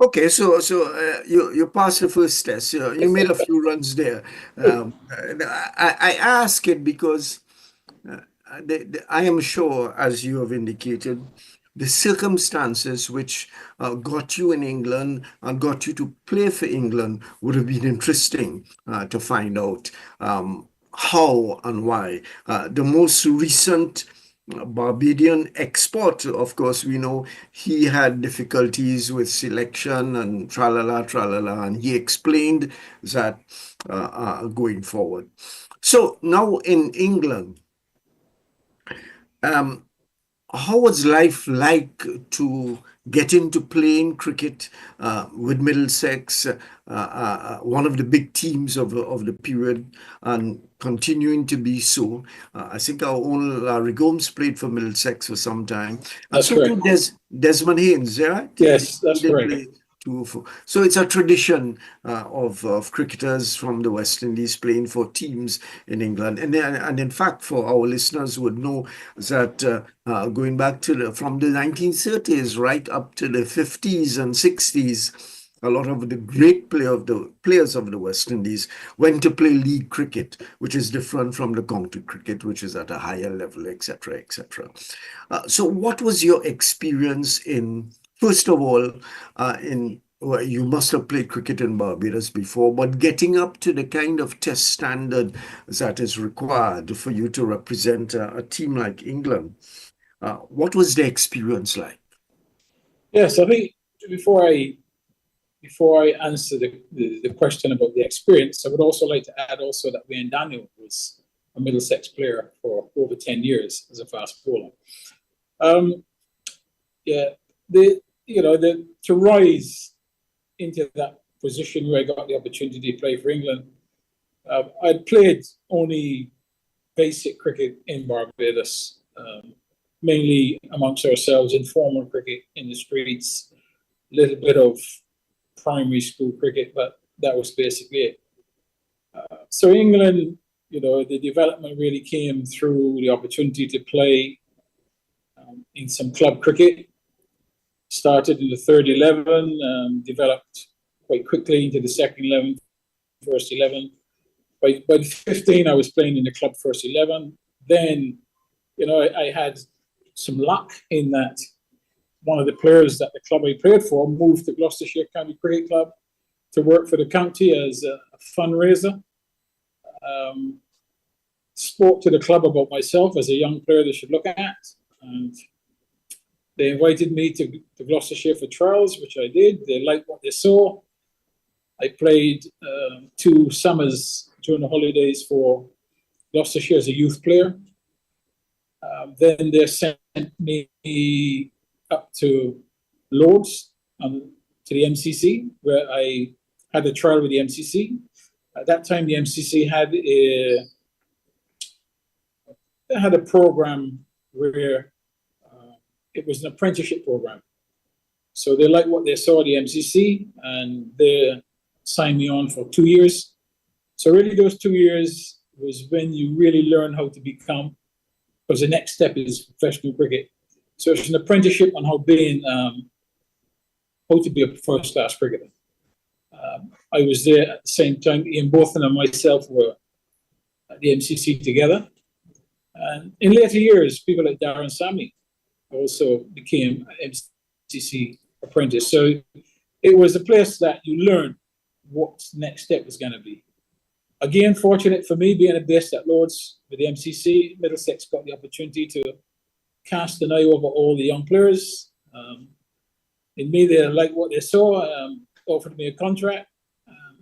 Okay, so you passed the first test. You made a few runs there. I ask it because I am sure, as you have indicated, the circumstances which got you in England and got you to play for England would have been interesting to find out how and why. The most recent Barbadian export, of course, we know he had difficulties with selection and tralala, and he explained that going forward. So now in England, how was life like to get into playing cricket with Middlesex, one of the big teams of the period, and continuing to be so? I think our own Larry Gomes played for Middlesex for some time, and
That's
so too
correct.
Desmond Haynes, right?
Yes,
He
that's
did
correct.
play too. So it's a tradition of cricketers from the West Indies playing for teams in England, and in fact, for our listeners would know that going back to from the 1930s right up to the 50s and 60s, a lot of the great players of the West Indies went to play league cricket, which is different from the county cricket, which is at a higher level, etc., etc. So, what was your experience in, first of all, in well, you must have played cricket in Barbados before, but getting up to the kind of test standard that is required for you to represent a team like England, what was the experience like?
Yes, I think before I before I answer the question about the experience, I would also like to add also that Wayne Daniel was a Middlesex player for over 10 years as a fast bowler. Yeah, to rise into that position where I got the opportunity to play for England, I'd played only basic cricket in Barbados, mainly amongst ourselves, informal cricket in the streets, a little bit of primary school cricket, but that was basically it. So England, the development really came through the opportunity to play in some club cricket. Started in the third 11, developed quite quickly into the second 11, first 11. By 15, I was playing in the club first 11. Then, I had some luck in that one of the players that the club I played for moved to Gloucestershire County Cricket Club to work for the county as a fundraiser. Spoke to the club about myself as a young player they should look at, and they invited me to Gloucestershire for trials, which I did. They liked what they saw. I played 2 summers during the holidays for Gloucestershire as a youth player. Then they sent me up to Lords, to the MCC, where I had a trial with the MCC. At that time, the MCC had a program where it was an apprenticeship program. So they liked what they saw at the MCC, and they signed me on for 2 years. So really those 2 years was when you really learn how to become, because the next step is professional cricket. So it's an apprenticeship on how to be a first-class cricketer. I was there at the same time. Ian Bothan and myself were at the MCC together. And in later years, people like Darren Sammy also became an MCC apprentice. So it was a place that you learn what the next step was going to be. Again, fortunate for me, being based at Lords with the MCC, Middlesex got the opportunity to cast an eye over all the young players. In me, they liked what they saw, offered me a contract.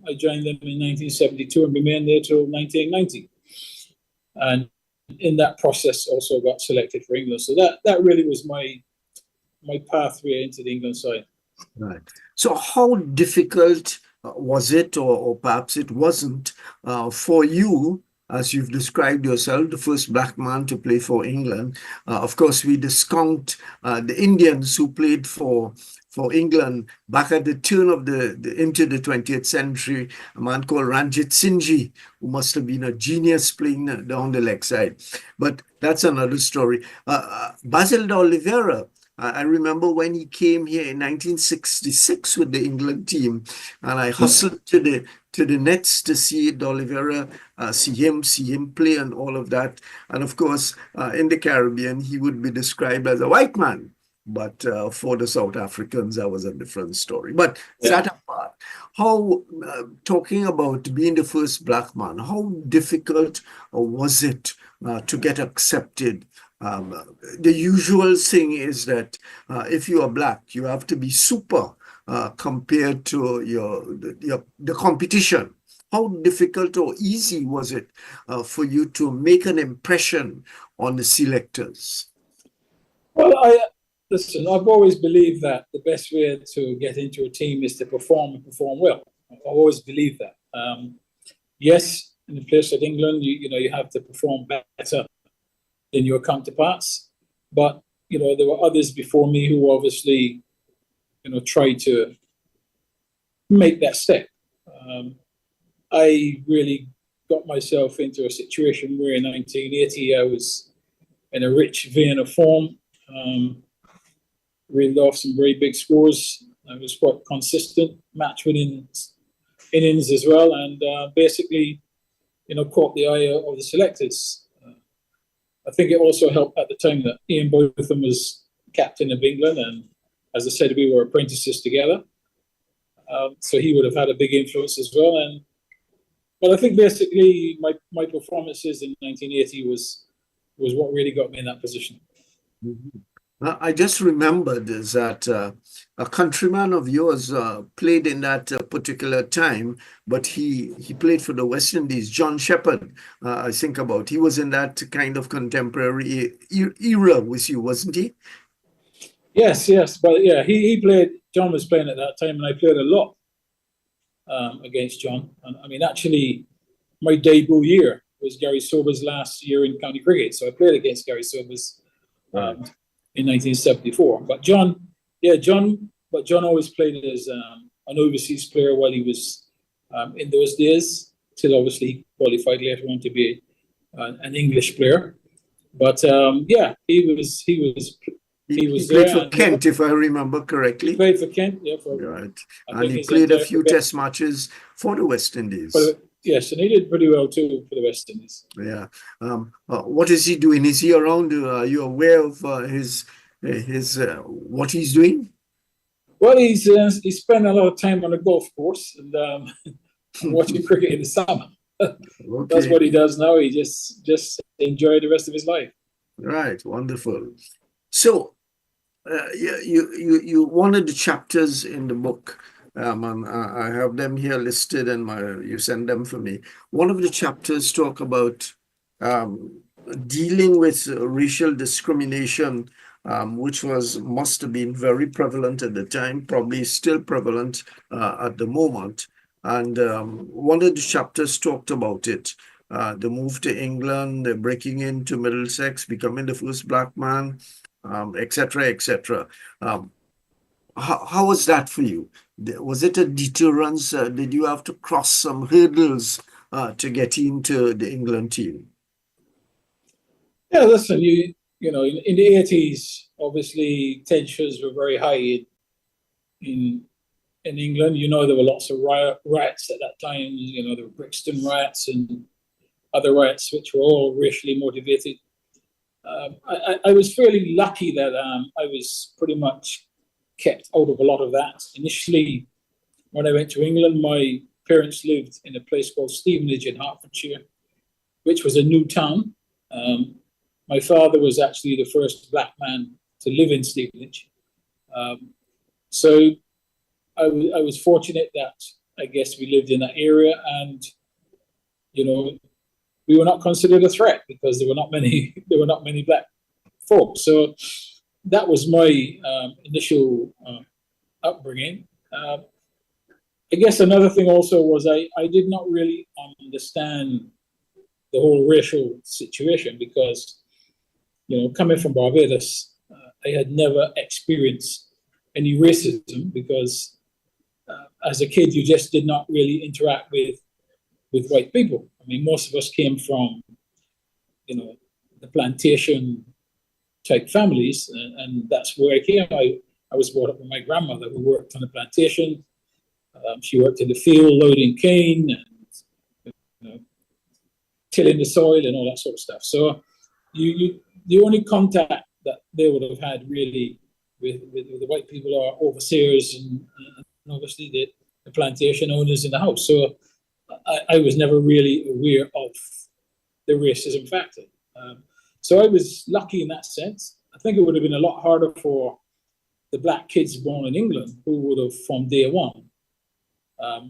I joined them in 1972 and remained there till 1990. And in that process, also got selected for England. So that really was my pathway into the England side.
Right. So how difficult was it, or perhaps it wasn't, for you, as you've described yourself, the first black man to play for England? Of course, we discount the Indians who played for England back at the turn of into the 20th century, a man called Ranjit Singh, who must have been a genius playing down the leg side. But that's another story. Basil de Oliveira, I remember when he came here in 1966 with the England team, and I hustled to the nets to see D'Oliveira, see him play and all of that. And of course, in the Caribbean, he would be described as a white man. But for the South Africans, that was a different story. But that apart, how, talking about being the first black man, how difficult was it to get accepted? The usual thing is that if you are black, you have to be super compared to the competition. How difficult or easy was it for you to make an impression on the selectors?
Well, Well, listen. I've always believed that the best way to get into a team is to perform and perform well. I've always believed that. Yes, in a place like England, you have to perform better than your counterparts. But there were others before me who obviously tried to make that step. I really got myself into a situation where in 1980 I was in a rich vein of form, reeled off some very big scores. I was quite consistent, match winning innings as well, and basically, caught the eye of the selectors. I think it also helped at the time that Ian Botham was captain of England, and as I said, we were apprentices together. So he would have had a big influence as well. But I think basically my performances in 1980 was what really got me in that position.
Mhm. I just remembered is that a countryman of yours played in that particular time, but he played for the West Indies. John Shepherd, I think about. He was in that kind of contemporary era with you, wasn't he?
Yes, but yeah, he played. John was playing at that time, and I played a lot against John. And I mean, actually, my debut year was Gary Sober's last year in county cricket, so I played against Gary Sober's in 1974. But John always played as an overseas player while he was in those days, till obviously he qualified later on to be an English player. But he was
played
there
for Kent, if I remember correctly.
He played for Kent, yeah.
Right. And he played a few test matches for the West Indies.
Yes, and he did pretty well too for the West Indies.
Yeah. What is he doing? Is he around? Are you aware of his what he's doing?
Well, he spent a lot of time on the golf course and watching cricket in the summer.
Okay.
That's what he does now. He just enjoy the rest of his life.
Right. Wonderful. So, you one of the chapters in the book, and I have them here listed, and you send them for me. One of the chapters talk about dealing with racial discrimination, which must have been very prevalent at the time, probably still prevalent at the moment. And one of the chapters talked about it. The move to England, the breaking into Middlesex, becoming the first black man, etc., etc. How was that for you? Was it a deterrence? Did you have to cross some hurdles to get into the England team?
Yeah, listen, in the 80s, obviously tensions were very high in England. There were lots of riots at that time. The Brixton riots and other riots, which were all racially motivated. I was fairly lucky that I was pretty much kept out of a lot of that. Initially, when I went to England, my parents lived in a place called Stevenage in Hertfordshire, which was a new town. My father was actually the first black man to live in Stevenage. So I was fortunate that I guess we lived in that area, and we were not considered a threat because there were not many black folks. So that was my initial upbringing. I guess another thing also was I did not really understand the whole racial situation because, coming from Barbados, I had never experienced any racism because as a kid, you just did not really interact with white people. I mean, most of us came from, the plantation type families, and that's where I came. I was brought up with my grandmother who worked on the plantation. She worked in the field loading cane and tilling the soil and all that sort of stuff. So the only contact that they would have had really with the white people are overseers and obviously the plantation owners in the house. So I was never really aware of the racism factor. So I was lucky in that sense. I think it would have been a lot harder for the black kids born in England who would have, from day one,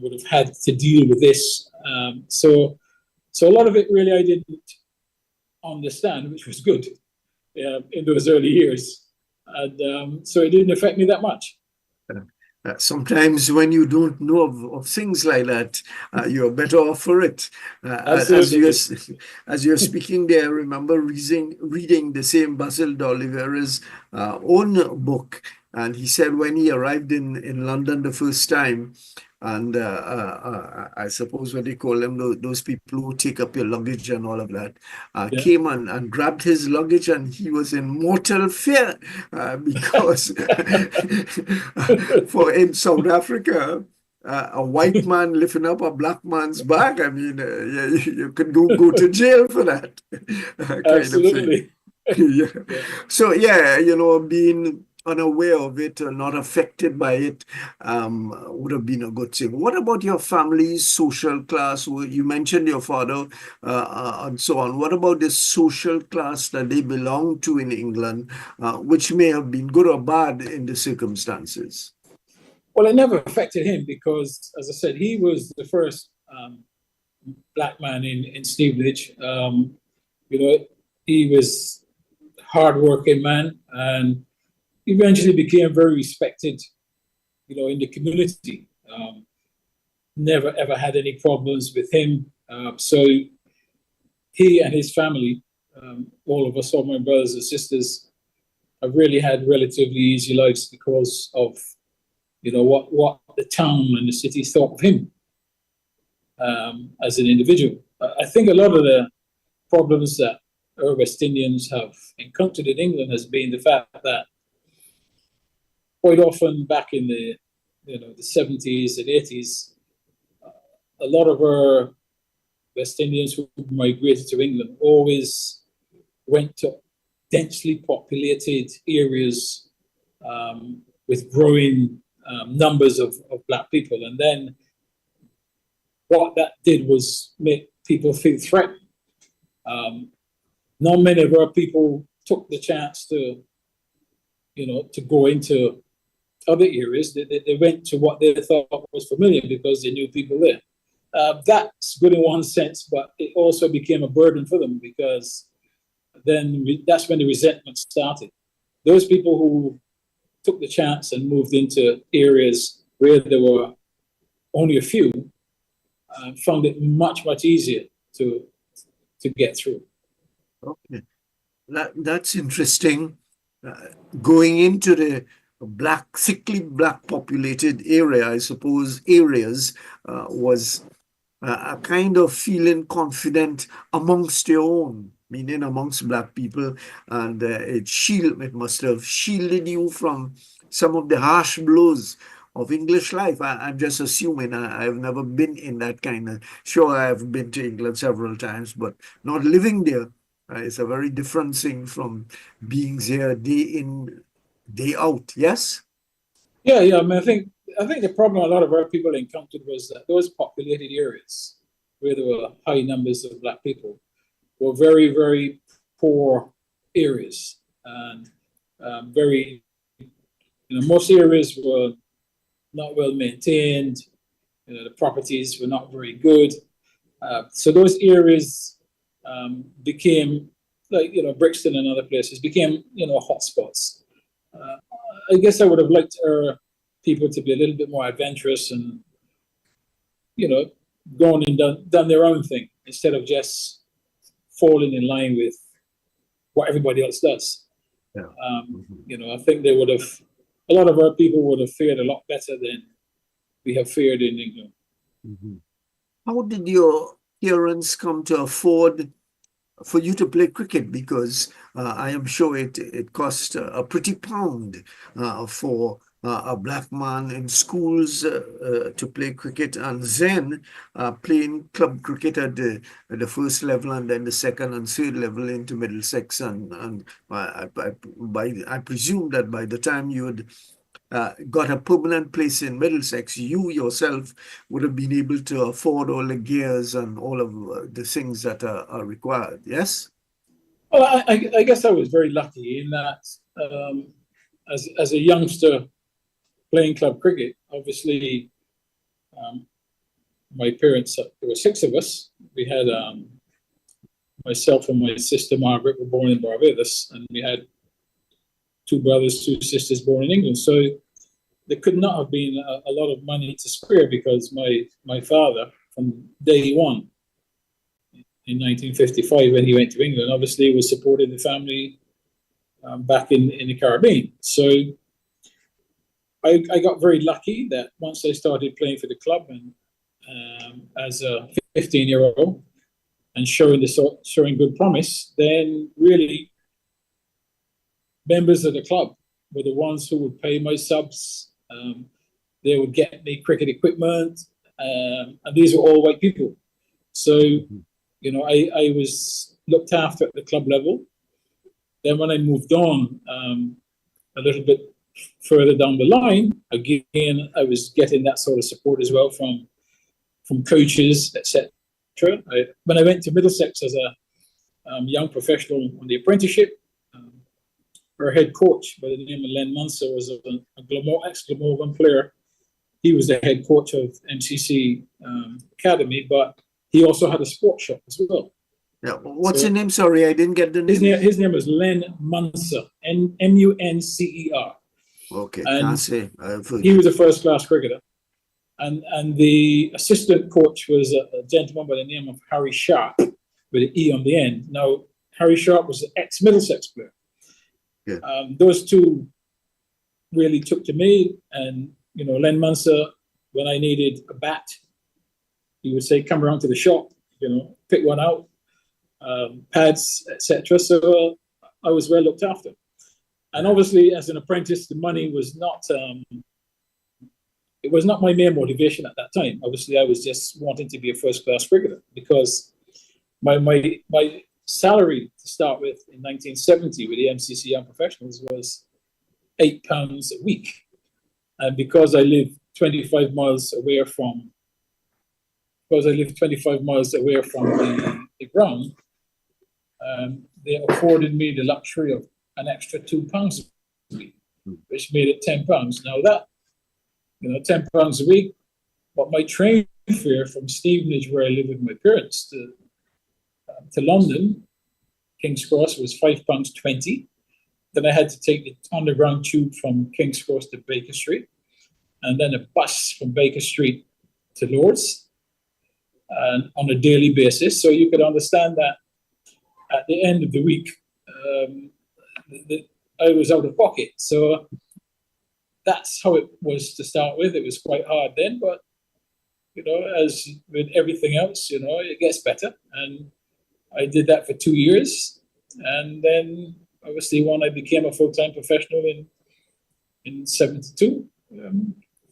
would have had to deal with this. So a lot of it really I didn't understand, which was good in those early years. And so it didn't affect me that much.
Sometimes when you don't know of things like that, you're better off for it.
Absolutely.
As you're speaking there, I remember reading the same Basil d'Oliveira's own book. And he said when he arrived in London the first time, and I suppose what they call them, those people who take up your luggage and all of that,
Yeah.
came and grabbed his luggage, and he was in mortal fear because for in South Africa, a white man lifting up a black man's bag, I mean, you could go to jail for that kind
Absolutely.
of thing. Yeah. So, yeah, being unaware of it or not affected by it would have been a good thing. What about your family's social class? You mentioned your father and so on. What about the social class that they belong to in England, which may have been good or bad in the circumstances?
Well, it never affected him because, as I said, he was the first black man in Stevenage. He was a hardworking man and eventually became very respected, in the community. Never ever had any problems with him. So he and his family, all of us, all my brothers and sisters, have really had relatively easy lives because of, what the town and the city thought of him as an individual. I think a lot of the problems that our West Indians have encountered in England has been the fact that quite often back in the 70s and 80s, a lot of our West Indians who migrated to England always went to densely populated areas with growing numbers of black people. And then what that did was make people feel threatened. Not many of our people took the chance to go into other areas. They went to what they thought was familiar because they knew people there. That's good in one sense, but it also became a burden for them because then that's when the resentment started. Those people who took the chance and moved into areas where there were only a few found it much, much easier to get through.
Okay, that's interesting. Going into the thickly black populated area, I suppose areas was a kind of feeling confident amongst your own, meaning amongst black people, and it must have shielded you from some of the harsh blows of English life. I'm just assuming. I've never been in that kind of. Sure, I've been to England several times, but not living there. It's a very different thing from being there day in, day out. Yes.
Yeah. I mean, I think the problem a lot of our people encountered was that those populated areas where there were high numbers of black people were very, very poor areas, and very, most areas were not well maintained. The properties were not very good. So those areas became like, Brixton and other places became, hotspots. I guess I would have liked our people to be a little bit more adventurous and, gone and done their own thing instead of just falling in line with what everybody else does.
Yeah.
I think a lot of our people would have fared a lot better than we have fared in England.
Mm-hmm. How did your parents come to afford for you to play cricket? Because I am sure it cost a pretty pound for a black man in schools to play cricket, and then playing club cricket at the first level and then the second and third level into Middlesex. And I presume that by the time you had got a permanent place in Middlesex, you yourself would have been able to afford all the gears and all of the things that are required. Yes?
Well, I guess I was very lucky in that as a youngster playing club cricket, obviously my parents, there were 6 of us. We had myself and my sister Margaret were born in Barbados, and we had two brothers, two sisters born in England. So there could not have been a lot of money to spare, because my father, from day one in 1955, when he went to England, obviously was supporting the family back in the Caribbean. So I got very lucky that once I started playing for the club, and as a 15-year-old, and showing good promise, then really members of the club were the ones who would pay my subs. They would get me cricket equipment, and these were all white people. So, you know, I was looked after at the club level. Then when I moved on a little bit further down the line, again, I was getting that sort of support as well from coaches, etc. When I went to Middlesex as a young professional on the apprenticeship, our head coach by the name of Len Munster was a ex-Glamorgan player. He was the head coach of MCC Academy, but he also had a sports shop as well.
Yeah. What's his name? Sorry, I didn't get the name.
His name was Len Muncer, Muncer.
Okay,
and
can't say.
He was a first-class cricketer. And the assistant coach was a gentleman by the name of Harry Sharp, with an E on the end. Now, Harry Sharp was an ex-Middlesex player.
Yeah.
Those two really took to me, and you know, Len Muncer, when I needed a bat, he would say, "Come around to the shop, you know, pick one out, pads, etc." So I was well looked after, and obviously, as an apprentice, the money was not. It was not my main motivation at that time. Obviously, I was just wanting to be a first-class cricketer, because my salary to start with in 1970 with the MCC Young Professionals was £8 a week. And because I lived 25 miles away from the ground, they afforded me the luxury of an extra £2 a week, which made it £10. Now that, you know, £10 a week, but my train fare from Stevenage, where I live with my parents, to London, King's Cross, was £5.20. Then I had to take the underground tube from King's Cross to Baker Street, and then a bus from Baker Street to Lord's, and on a daily basis. So you could understand that at the end of the week, I was out of pocket. So that's how it was to start with. It was quite hard then, but you know, as with everything else, you know, it gets better. And I did that for 2 years, and then obviously when I became a full-time professional in 72,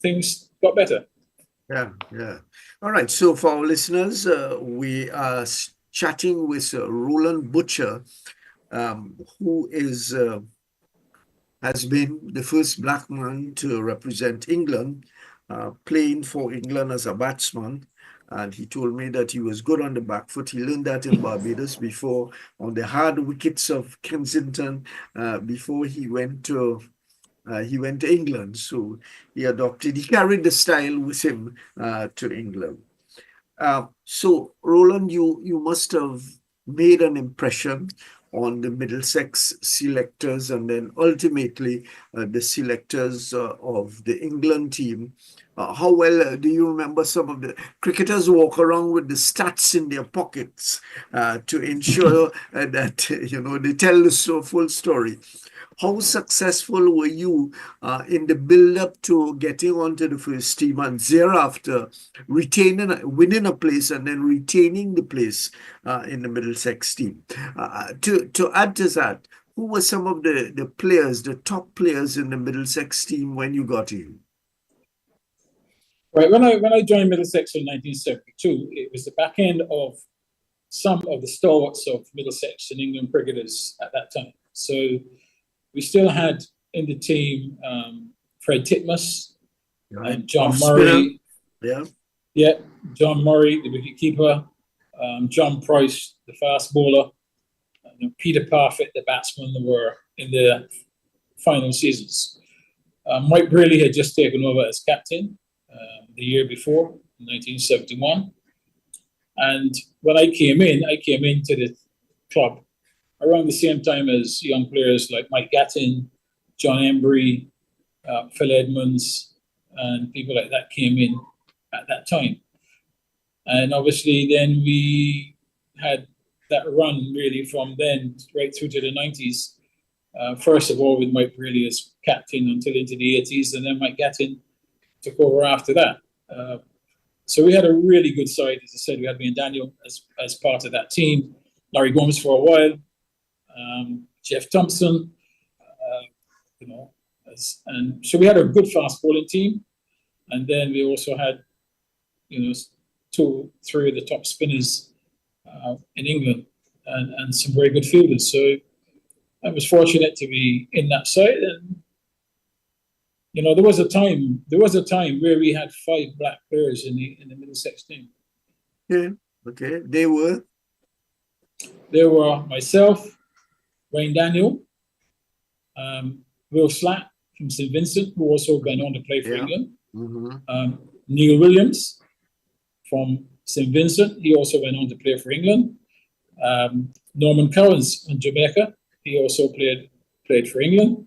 things got better.
Yeah. All right. So for our listeners, we are chatting with Roland Butcher, who has been the first black man to represent England, playing for England as a batsman. And he told me that he was good on the back foot. He learned that in Barbados before, on the hard wickets of Kensington, before he went to England. So he carried the style with him to England. So Roland, you must have made an impression on the Middlesex selectors, and then ultimately the selectors of the England team. How well do you remember some of the cricketers walk around with the stats in their pockets to ensure that they tell the full story? How successful were you in the build-up to getting onto the first team, and thereafter winning a place and then retaining the place in the Middlesex team? To add to that, who were some of the players, the top players in the Middlesex team when you got in?
Right, when I joined Middlesex in 1972, it was the back end of some of the stalwarts of Middlesex and England cricketers at that time. So we still had in the team Fred Titmus, and John Murray. Yeah, John Murray, the wicketkeeper, John Price, the fast bowler, and Peter Parfitt, the batsman, that were in the final seasons. Mike Brearley had just taken over as captain the year before, 1971. And when I came into the club around the same time as young players like Mike Gattin, John Embry, Phil Edmonds, and people like that came in at that time. And obviously then we had that run really from then right through to the 90s. First of all with Mike Braley as captain until into the 80s, and then Mike Gattin took over after that. So we had a really good side. As I said, we had me and Daniel as part of that team. Larry Gomes for a while, Jeff Thompson, and so we had a good fast bowling team. And then we also had, 2, 3 of the top spinners in England and some very good fielders. So I was fortunate to be in that side. And, there was a time where we had 5 black players in the Middlesex team.
Yeah, okay. They were
myself, Wayne Daniel, Will Slack from St Vincent, who also went on to play for England.
Mm-hmm.
Neil Williams from St Vincent, he also went on to play for England. Norman Cowens from Jamaica, he also played for England.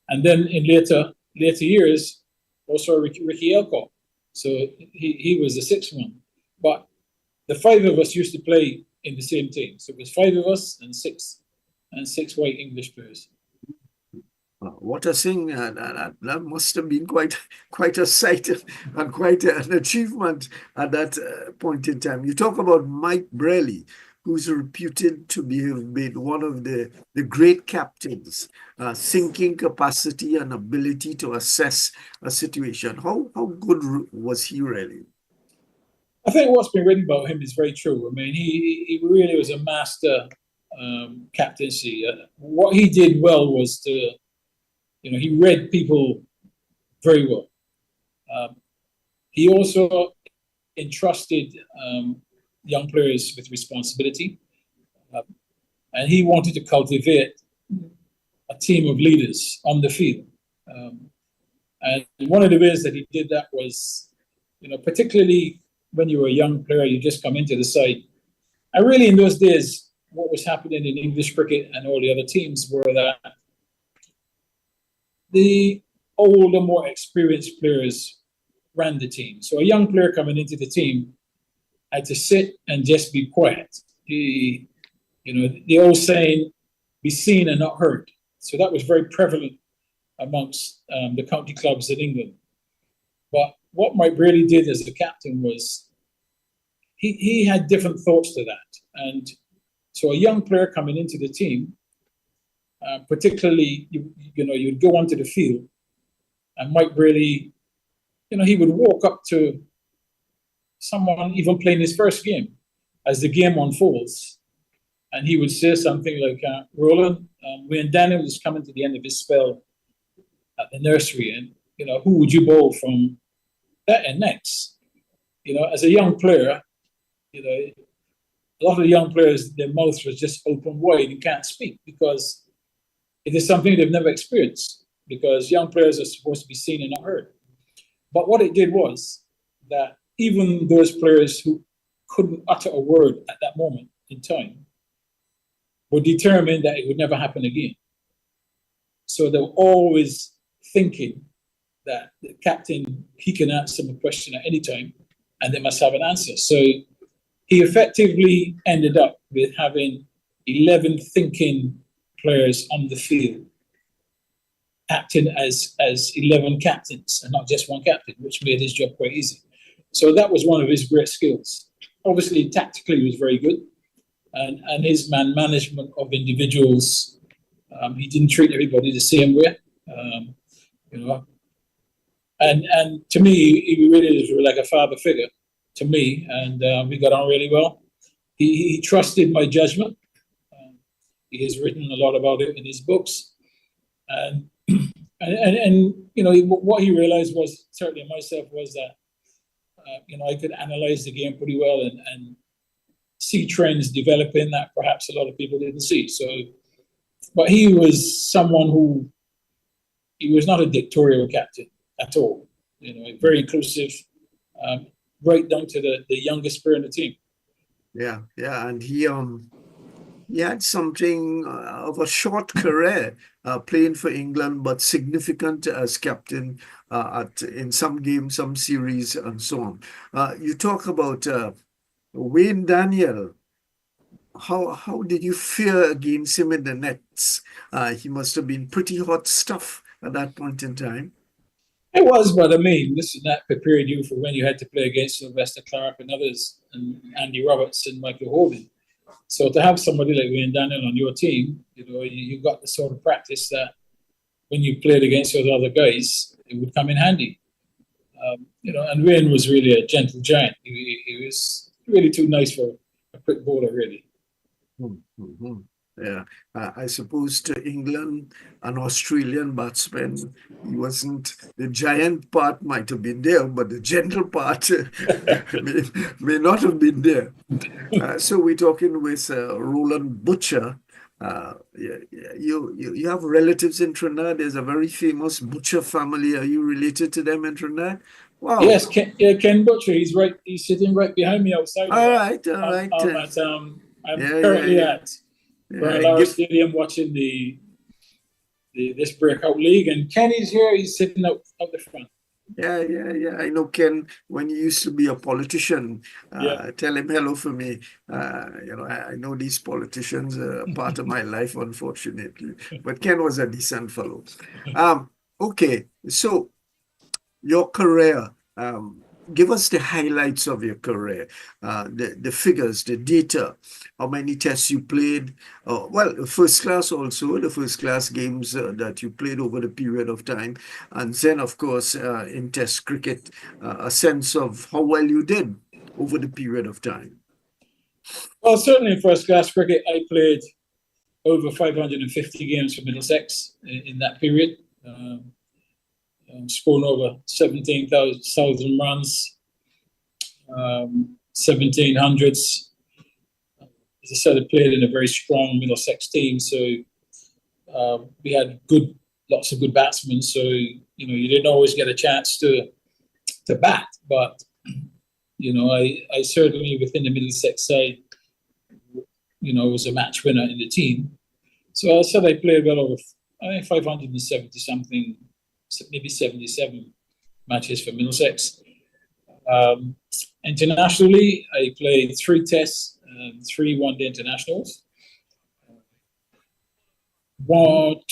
And then in later years, also Ricky Elcock. So he was the 6th one. But the 5 of us used to play in the same team. So it was 5 of us and 6 white English players.
What a thing! That must have been quite a sight and quite an achievement at that point in time. You talk about Mike Braley, who's reputed to have been one of the great captains, thinking capacity and ability to assess a situation. How good was he really?
I think what's been written about him is very true. I mean, he really was a master captaincy. What he did well was to, he read people very well. He also entrusted young players with responsibility. And he wanted to cultivate a team of leaders on the field. And one of the ways that he did that was, particularly when you were a young player, you just come into the side. And really in those days, what was happening in English cricket and all the other teams were that the older, more experienced players ran the team. So a young player coming into the team had to sit and just be quiet. The old saying, be seen and not heard. So that was very prevalent amongst the county clubs in England. But what Mike Braley did as a captain was he had different thoughts to that. And so a young player coming into the team, particularly, you'd go onto the field and Mike Braley, he would walk up to someone even playing his first game as the game unfolds. And he would say something like, Roland, when Daniel is coming to the end of his spell at the nursery, and, who would you bowl from that and next? As a young player, a lot of the young players, their mouths was just open wide and can't speak because it is something they've never experienced, because young players are supposed to be seen and not heard. But what it did was that even those players who couldn't utter a word at that moment in time were determined that it would never happen again. So they were always thinking that the captain, he can answer a question at any time and they must have an answer. So he effectively ended up with having 11 thinking players on the field, acting as 11 captains and not just one captain, which made his job quite easy. So that was one of his great skills. Obviously, tactically, he was very good. And his management of individuals, he didn't treat everybody the same way, And to me, he really was like a father figure to me, and we got on really well. He trusted my judgment. He has written a lot about it in his books, and what he realized was, certainly myself, was that I could analyze the game pretty well and see trends developing that perhaps a lot of people didn't see. So, but he was someone who, he was not a dictatorial captain at all. Very inclusive, right down to the youngest player in the team.
Yeah, and he he had something of a short career playing for England, but significant as captain in some games, some series, and so on. You talk about Wayne Daniel. How did you fare against him in the nets? He must have been pretty hot stuff at that point in time.
It was, but I mean, listen, that prepared you for when you had to play against Sylvester Clarke and others, and Andy Roberts and Michael Hogan. So to have somebody like Wayne Daniel on your team, you got the sort of practice that when you played against those other guys, it would come in handy. And Wayne was really a gentle giant. He was really too nice for a quick bowler, really.
Mm-hmm. Yeah, I suppose to England, an Australian batsman, he wasn't, the giant part might have been there, but the gentle part may not have been there. So we're talking with Roland Butcher. You have relatives in Trinidad. There's a very famous Butcher family. Are you related to them in Trinidad? Wow.
Yes, Ken Butcher. He's sitting right behind me outside.
All right.
I'm currently at Roland Stadium watching this breakout league, and Kenny's here. He's sitting out the front.
Yeah. I know Ken when he used to be a politician. Tell him hello for me. I know these politicians are part of my life, unfortunately. But Ken was a decent fellow. Okay, so your career. Give us the highlights of your career, the figures, the data, how many tests you played, first class also, the first class games that you played over the period of time, and then, of course, in test cricket, a sense of how well you did over the period of time.
Well, certainly in first class cricket, I played over 550 games for Middlesex in that period. Scoring over 17,000 runs, 1700s. As I said, I played in a very strong Middlesex team, so we had lots of good batsmen. So you didn't always get a chance to bat, but I certainly within the Middlesex side, was a match winner in the team. So I said I played well over 570 something. Maybe 77 matches for Middlesex. Internationally, I played 3 tests, 3 one-day internationals. One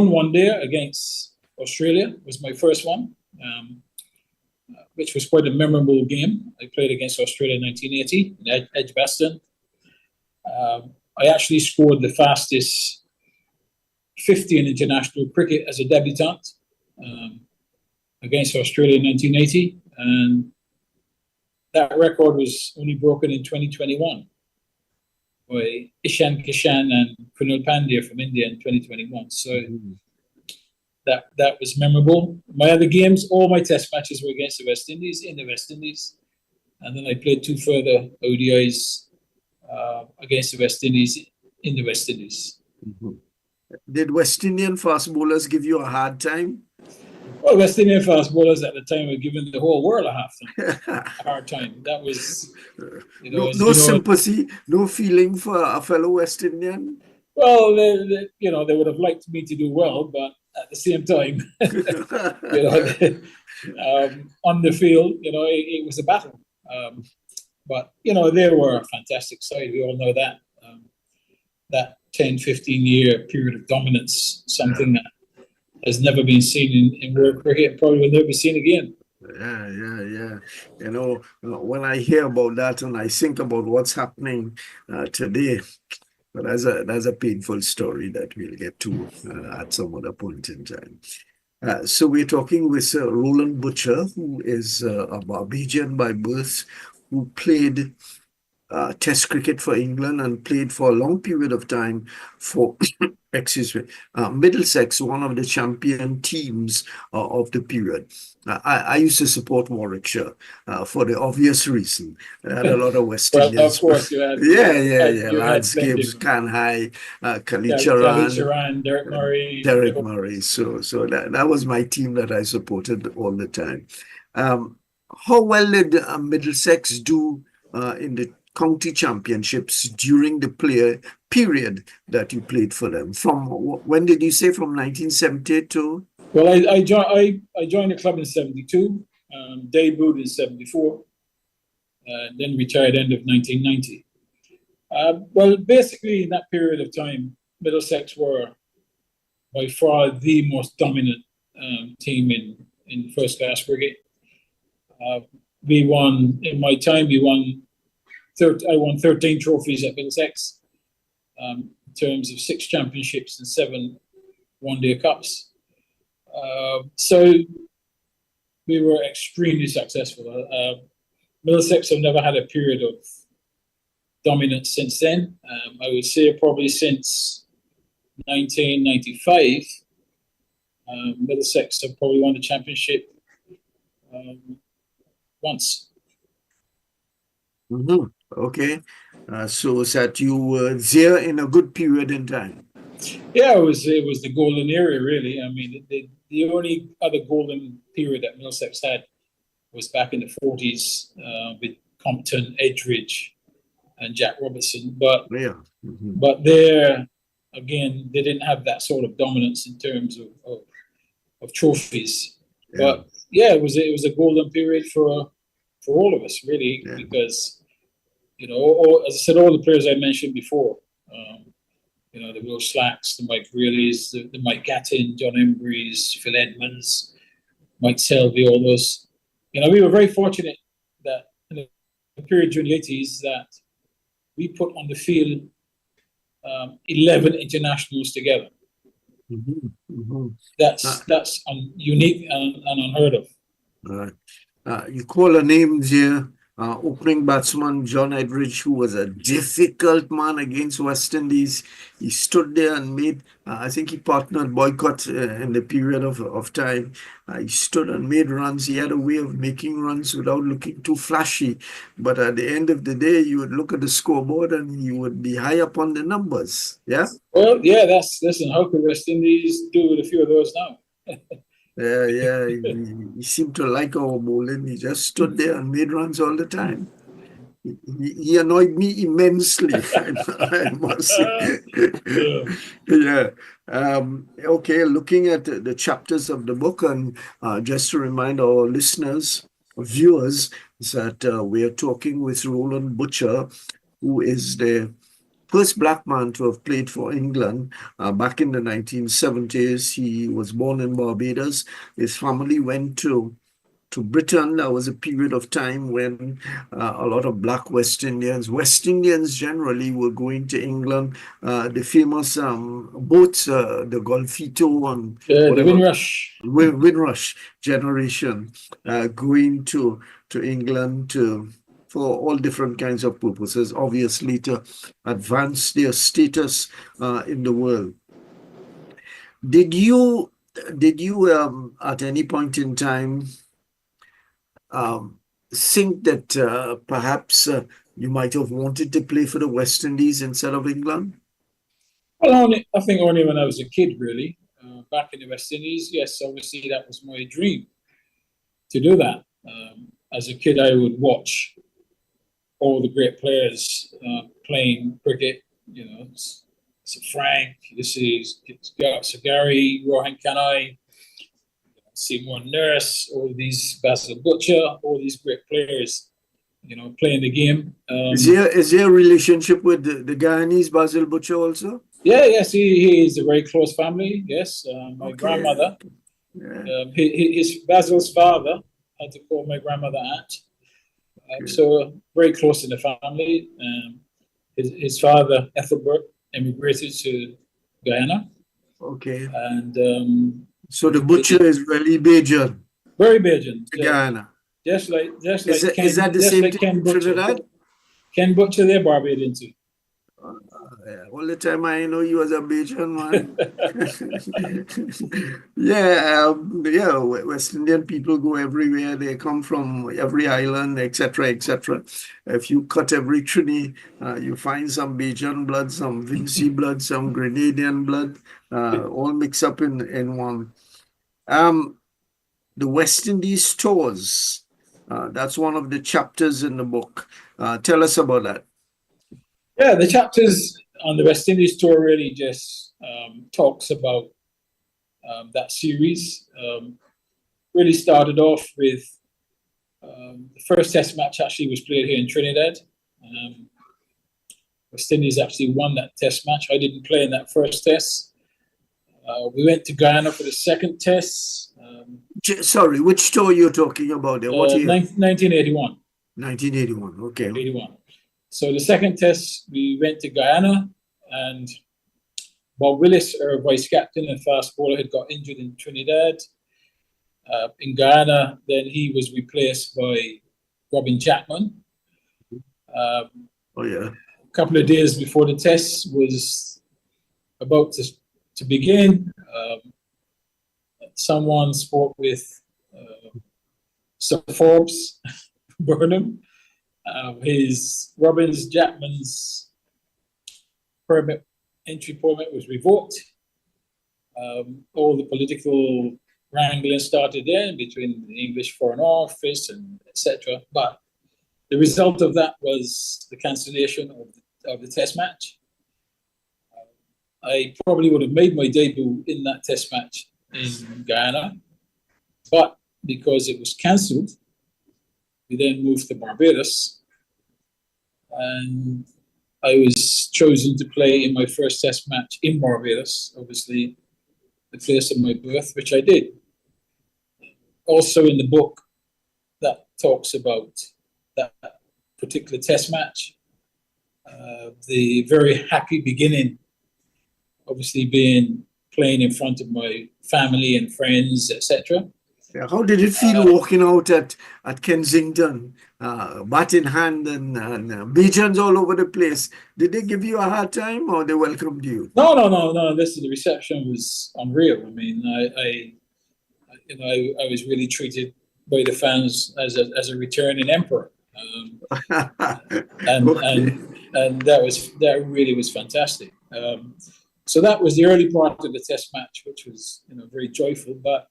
one-day against Australia was my first one, which was quite a memorable game. I played against Australia in 1980 in Edgbaston. I actually scored the fastest 50 in international cricket as a debutant against Australia in 1980, and that record was only broken in 2021 by Ishan Kishan and Kunal Pandya from India in 2021. So that was memorable. My other games, all my test matches were against the West Indies, in the West Indies, and then I played 2 further ODIs against the West Indies in the West Indies.
Mm-hmm. Did West Indian fast bowlers give you a hard time?
Well, West Indian fast bowlers at the time were giving the whole world a hard time. That was,
no sympathy, no feeling for a fellow West Indian.
Well, they would have liked me to do well, but at the same time, on the field, it was a battle. But they were a fantastic side. We all know that. That 10, 15-year period of dominance, something that has never been seen in world cricket and probably will never be seen again.
Yeah. When I hear about that and I think about what's happening today, but that's a painful story that we'll get to at some other point in time. So we're talking with Roland Butcher, who is a Barbadian by birth, who played Test cricket for England and played for a long period of time for, Middlesex, one of the champion teams of the period. I used to support Warwickshire for the obvious reason. I had a lot of West Indians.
Of course, you had.
Landscapes, Kanhai, Kalicharan,
Derek
Murray. So that was my team that I supported all the time. How well did Middlesex do in the county championships during the period that you played for them. From when did you say? From 1978 to?
Well, I joined the club in 72, debuted in 74, then retired end of 1990. Well, basically in that period of time, Middlesex were by far the most dominant team in first class cricket. We won, in my time, I won 13 trophies at Middlesex, in terms of 6 championships and 7 one-day cups. So we were extremely successful. Middlesex have never had a period of dominance since then. I would say probably since 1995, Middlesex have probably won the championship once.
Mm-hmm. Okay. So that you were there in a good period in time.
Yeah, it was the golden era, really. I mean, the only other golden period that Middlesex had was back in the 40s with Compton, Edgeridge, and Jack Robertson. But
Yeah. Mm-hmm.
but there, again, they didn't have that sort of dominance in terms of trophies.
Yeah.
But yeah, it was a golden period for all of us, really,
Yeah.
because as I said, all the players I mentioned before, the Will Slacks, the Mike Grealeys, the Mike Gattin, John Embreys, Phil Edmonds, Mike Selby, all those. We were very fortunate that in the period during the 80s that we put on the field 11 internationals together.
Mm-hmm. Mm-hmm.
That's unique and unheard of.
You call a name there, opening batsman John Edridge, who was a difficult man against West Indies. He stood there and made, I think he partnered Boycott in the period of time. He stood and made runs. He had a way of making runs without looking too flashy. But at the end of the day, you would look at the scoreboard and you would be high up on the numbers. Yeah?
Well, yeah, listen, how could West Indies do with a few of those now?
Yeah. He seemed to like our bowling. He just stood there and made runs all the time. He annoyed me immensely, I must say. Yeah. Okay, looking at the chapters of the book, and just to remind our listeners, viewers, that we are talking with Roland Butcher, who is the first black man to have played for England back in the 1970s. He was born in Barbados. His family went to Britain. There was a period of time when a lot of black West Indians generally were going to England. The famous boats, the Golfito and
the
Windrush generation, going to England for all different kinds of purposes, obviously to advance their status in the world. Did you at any point in time think that perhaps you might have wanted to play for the West Indies instead of England?
Well, I think only when I was a kid, really. Back in the West Indies, yes, obviously that was my dream to do that. As a kid, I would watch all the great players playing cricket, Sir Frank, Sir Gary, Rohan Kanai, Seymour Nurse, all these Basil Butcher, all these great players, playing the game.
Is there a relationship with the Guyanese Basil Butcher also?
Yes, he is a very close family. Yes, my grandmother, his Basil's father had to call my grandmother aunt. So very close in the family. His father, Ethelbert, emigrated to Guyana.
Okay.
And
so the Butcher is really Bajan.
Very Bajan.
Guyana.
Just like
is that the same thing in Trinidad?
Ken Butcher, they're Barbadian too.
All the time I know you as a Bajan man. West Indian people go everywhere. They come from every island, etc., etc. If you cut every Trini, you find some Bajan blood, some Vinci blood, some Grenadian blood, all mixed up in one. The West Indies tours. That's one of the chapters in the book. Tell us about that.
Yeah, the chapters on the West Indies tour really just talks about that series. Really started off with the first test match actually was played here in Trinidad. West Indies actually won that test match. I didn't play in that first test. We went to Guyana for the second test.
Sorry, which tour you're talking about there? What year?
1981.
1981, okay.
81. So the second test, we went to Guyana, and Bob Willis, our vice captain and fast bowler, had got injured in Trinidad. In Guyana, then he was replaced by Robin Chapman.
Oh, yeah.
A couple of days before the test was about to begin, someone spoke with Sir Forbes Burnham. Robin Chapman's entry permit was revoked. All the political wrangling started there between the English Foreign Office and etc. But the result of that was the cancellation of the test match. I probably would have made my debut in that test match in Guyana, but because it was cancelled, we then moved to Barbados, and I was chosen to play in my first test match in Barbados, obviously the place of my birth, which I did. Also in the book that talks about that particular test match, the very happy beginning, obviously playing in front of my family and friends, etc.
Yeah, how did it feel walking out at Kensington, bat in hand and Bajans all over the place? Did they give you a hard time or they welcomed you?
No. Listen, the reception was unreal. I mean, I was really treated by the fans as a returning emperor, and that really was fantastic. So that was the early part of the test match, which was very joyful, but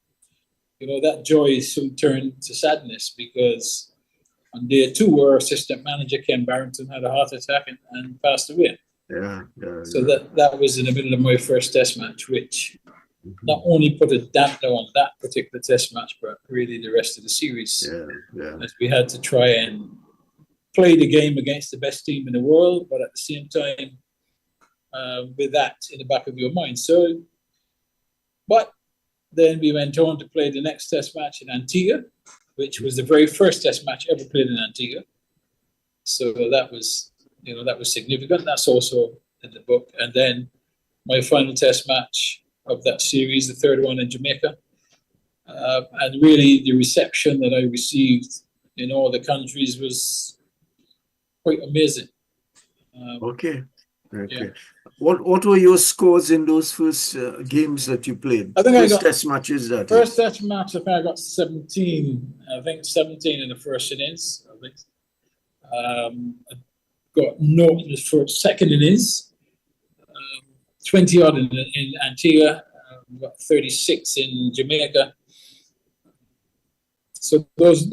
that joy soon turned to sadness because on day 2, our assistant manager, Ken Barrington, had a heart attack and passed away. So that was in the middle of my first test match, which not only put a dampener on that particular test match, but really the rest of the series. As we had to try and play the game against the best team in the world, but at the same time, with that in the back of your mind. But then we went on to play the next test match in Antigua, which was the very first test match ever played in Antigua. So that was significant. That's also in the book. And then my final test match of that series, the third one in Jamaica. And really the reception that I received in all the countries was quite amazing.
Okay.
Yeah.
What were your scores in those first games that you played?
I think
first test matches that
first test match. I think I got 17. I think 17 in the first innings. I think I got no in the second innings. 20 odd in Antigua. Got 36 in Jamaica. So those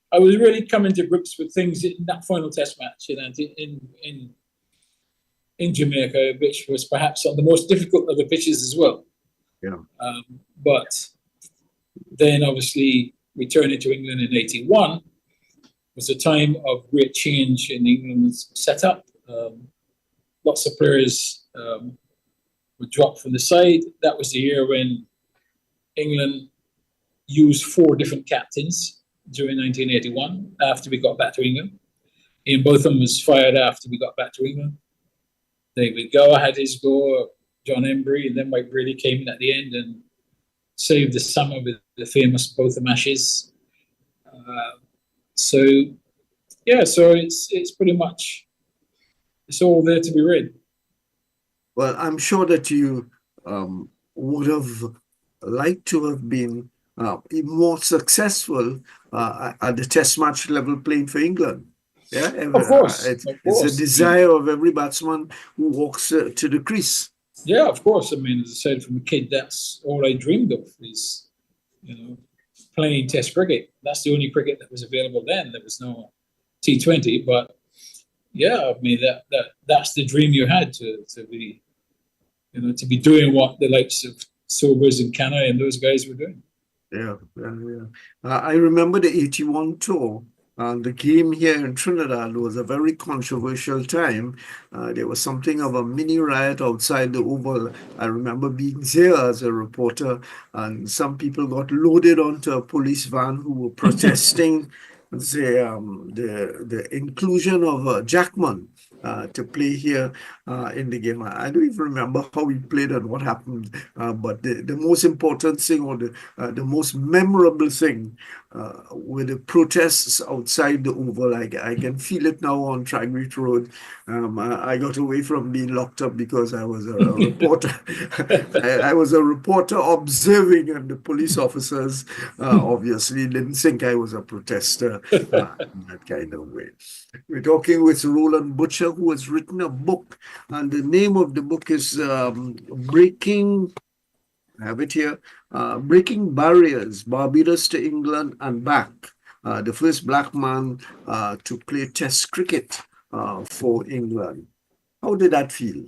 I was really coming to grips with things in that final test match in Jamaica, which was perhaps on the most difficult of the pitches as well.
Yeah.
But then obviously returning to England in 81 was a time of great change in England's setup. Lots of players were dropped from the side. That was the year when England used 4 different captains during 1981 after we got back to England. Ian Botham was fired after we got back to England. David Gower had his go, John Embry, and then Mike Brady came in at the end and saved the summer with the famous Botham Ashes. So it's pretty much, it's all there to be read.
Well, I'm sure that you would have liked to have been more successful at the test match level playing for England. Yeah,
of course.
It's a desire of every batsman who walks to the crease.
Yeah, of course. I mean, as I said, from a kid, that's all I dreamed of is, playing test cricket. That's the only cricket that was available then. There was no T20, but yeah, I mean that's the dream you had to be, to be doing what the likes of Sobers and Canna and those guys were doing.
Yeah. I remember the 81 tour. The game here in Trinidad was a very controversial time. There was something of a mini riot outside the Oval. I remember being there as a reporter, and some people got loaded onto a police van who were protesting the inclusion of Jackman to play here in the game. I don't even remember how we played and what happened, but the most important thing, or the most memorable thing, were the protests outside the Oval. I can feel it now on Tragreet Road. I got away from being locked up because I was a reporter. I was a reporter observing, and the police officers obviously didn't think I was a protester in that kind of way. We're talking with Roland Butcher, who has written a book, and the name of the book is Breaking. I have it here. Breaking Barriers, Barbados to England and Back. The first black man to play Test cricket for England. How did that feel?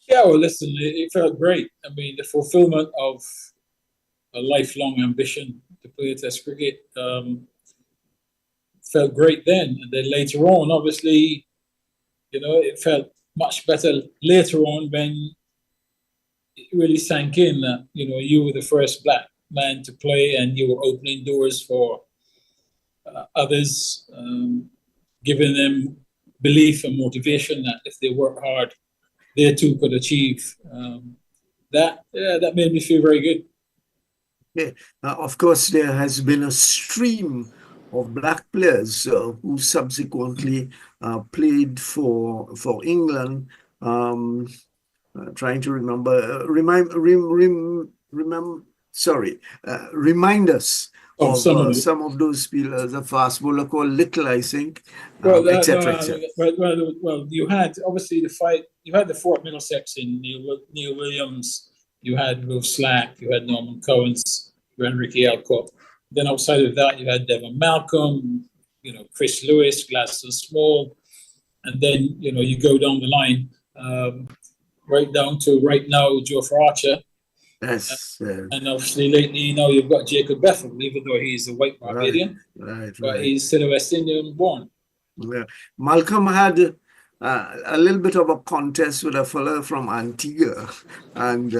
Yeah, well, listen, it felt great. I mean, the fulfillment of a lifelong ambition to play Test cricket felt great then. And then later on, obviously, it felt much better later on when it really sank in that, you were the first black man to play and you were opening doors for others, giving them belief and motivation that if they work hard, they too could achieve. That made me feel very good.
Yeah. Of course, there has been a stream of black players who subsequently played for England. Trying to remember, remind us of some of those players. A fast bowler called Little, I think, etc.
Well, you had obviously the fight. You had the Fort Middlesex in Neil Williams. You had Will Slack. You had Norman Cowens. You had Ricky Alcott. Then outside of that, you had Devon Malcolm. Chris Lewis, Gladstone Small, and then you go down the line. Right down to right now, Joe Archer.
Yes.
And obviously lately, you've got Jacob Bethel, even though he's a white Barbadian, but he's still a West Indian born.
Yeah. Malcolm had a little bit of a contest with a fella from Antigua, and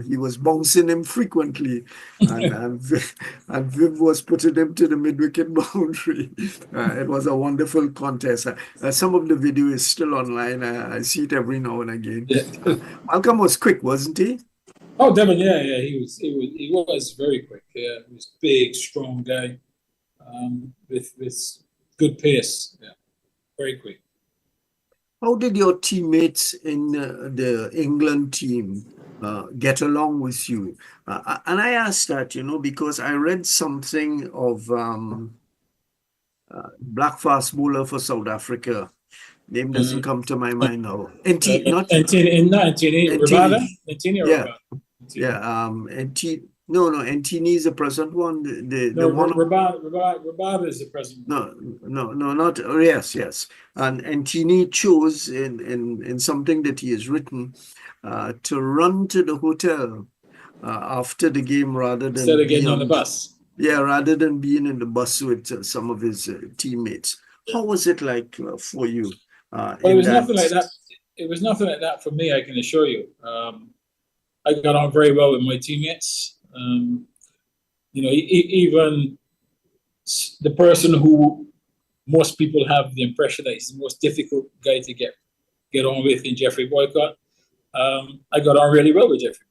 he was bouncing him frequently, and Viv was putting him to the mid-wicket boundary. It was a wonderful contest. Some of the video is still online. I see it every now and again.
Yeah.
Malcolm was quick, wasn't he?
Oh, Devon, yeah, he was very quick. Yeah, he was a big, strong guy, with good pace. Yeah, very quick.
How did your teammates in the England team get along with you? And I asked that, because I read something of black fast bowler for South Africa. Name doesn't come to my mind now.
Antini.
Antini is the present one.
Rabada is the present.
No, not yes. And Antini chose in something that he has written to run to the hotel after the game rather than
instead of getting on the bus.
Yeah, rather than being in the bus with some of his teammates. How was it like for you?
Well, it was nothing like that. It was nothing like that for me, I can assure you. I got on very well with my teammates. Even the person who most people have the impression that he's the most difficult guy to get on with in Jeffrey Boycott, I got on really well with Jeffrey.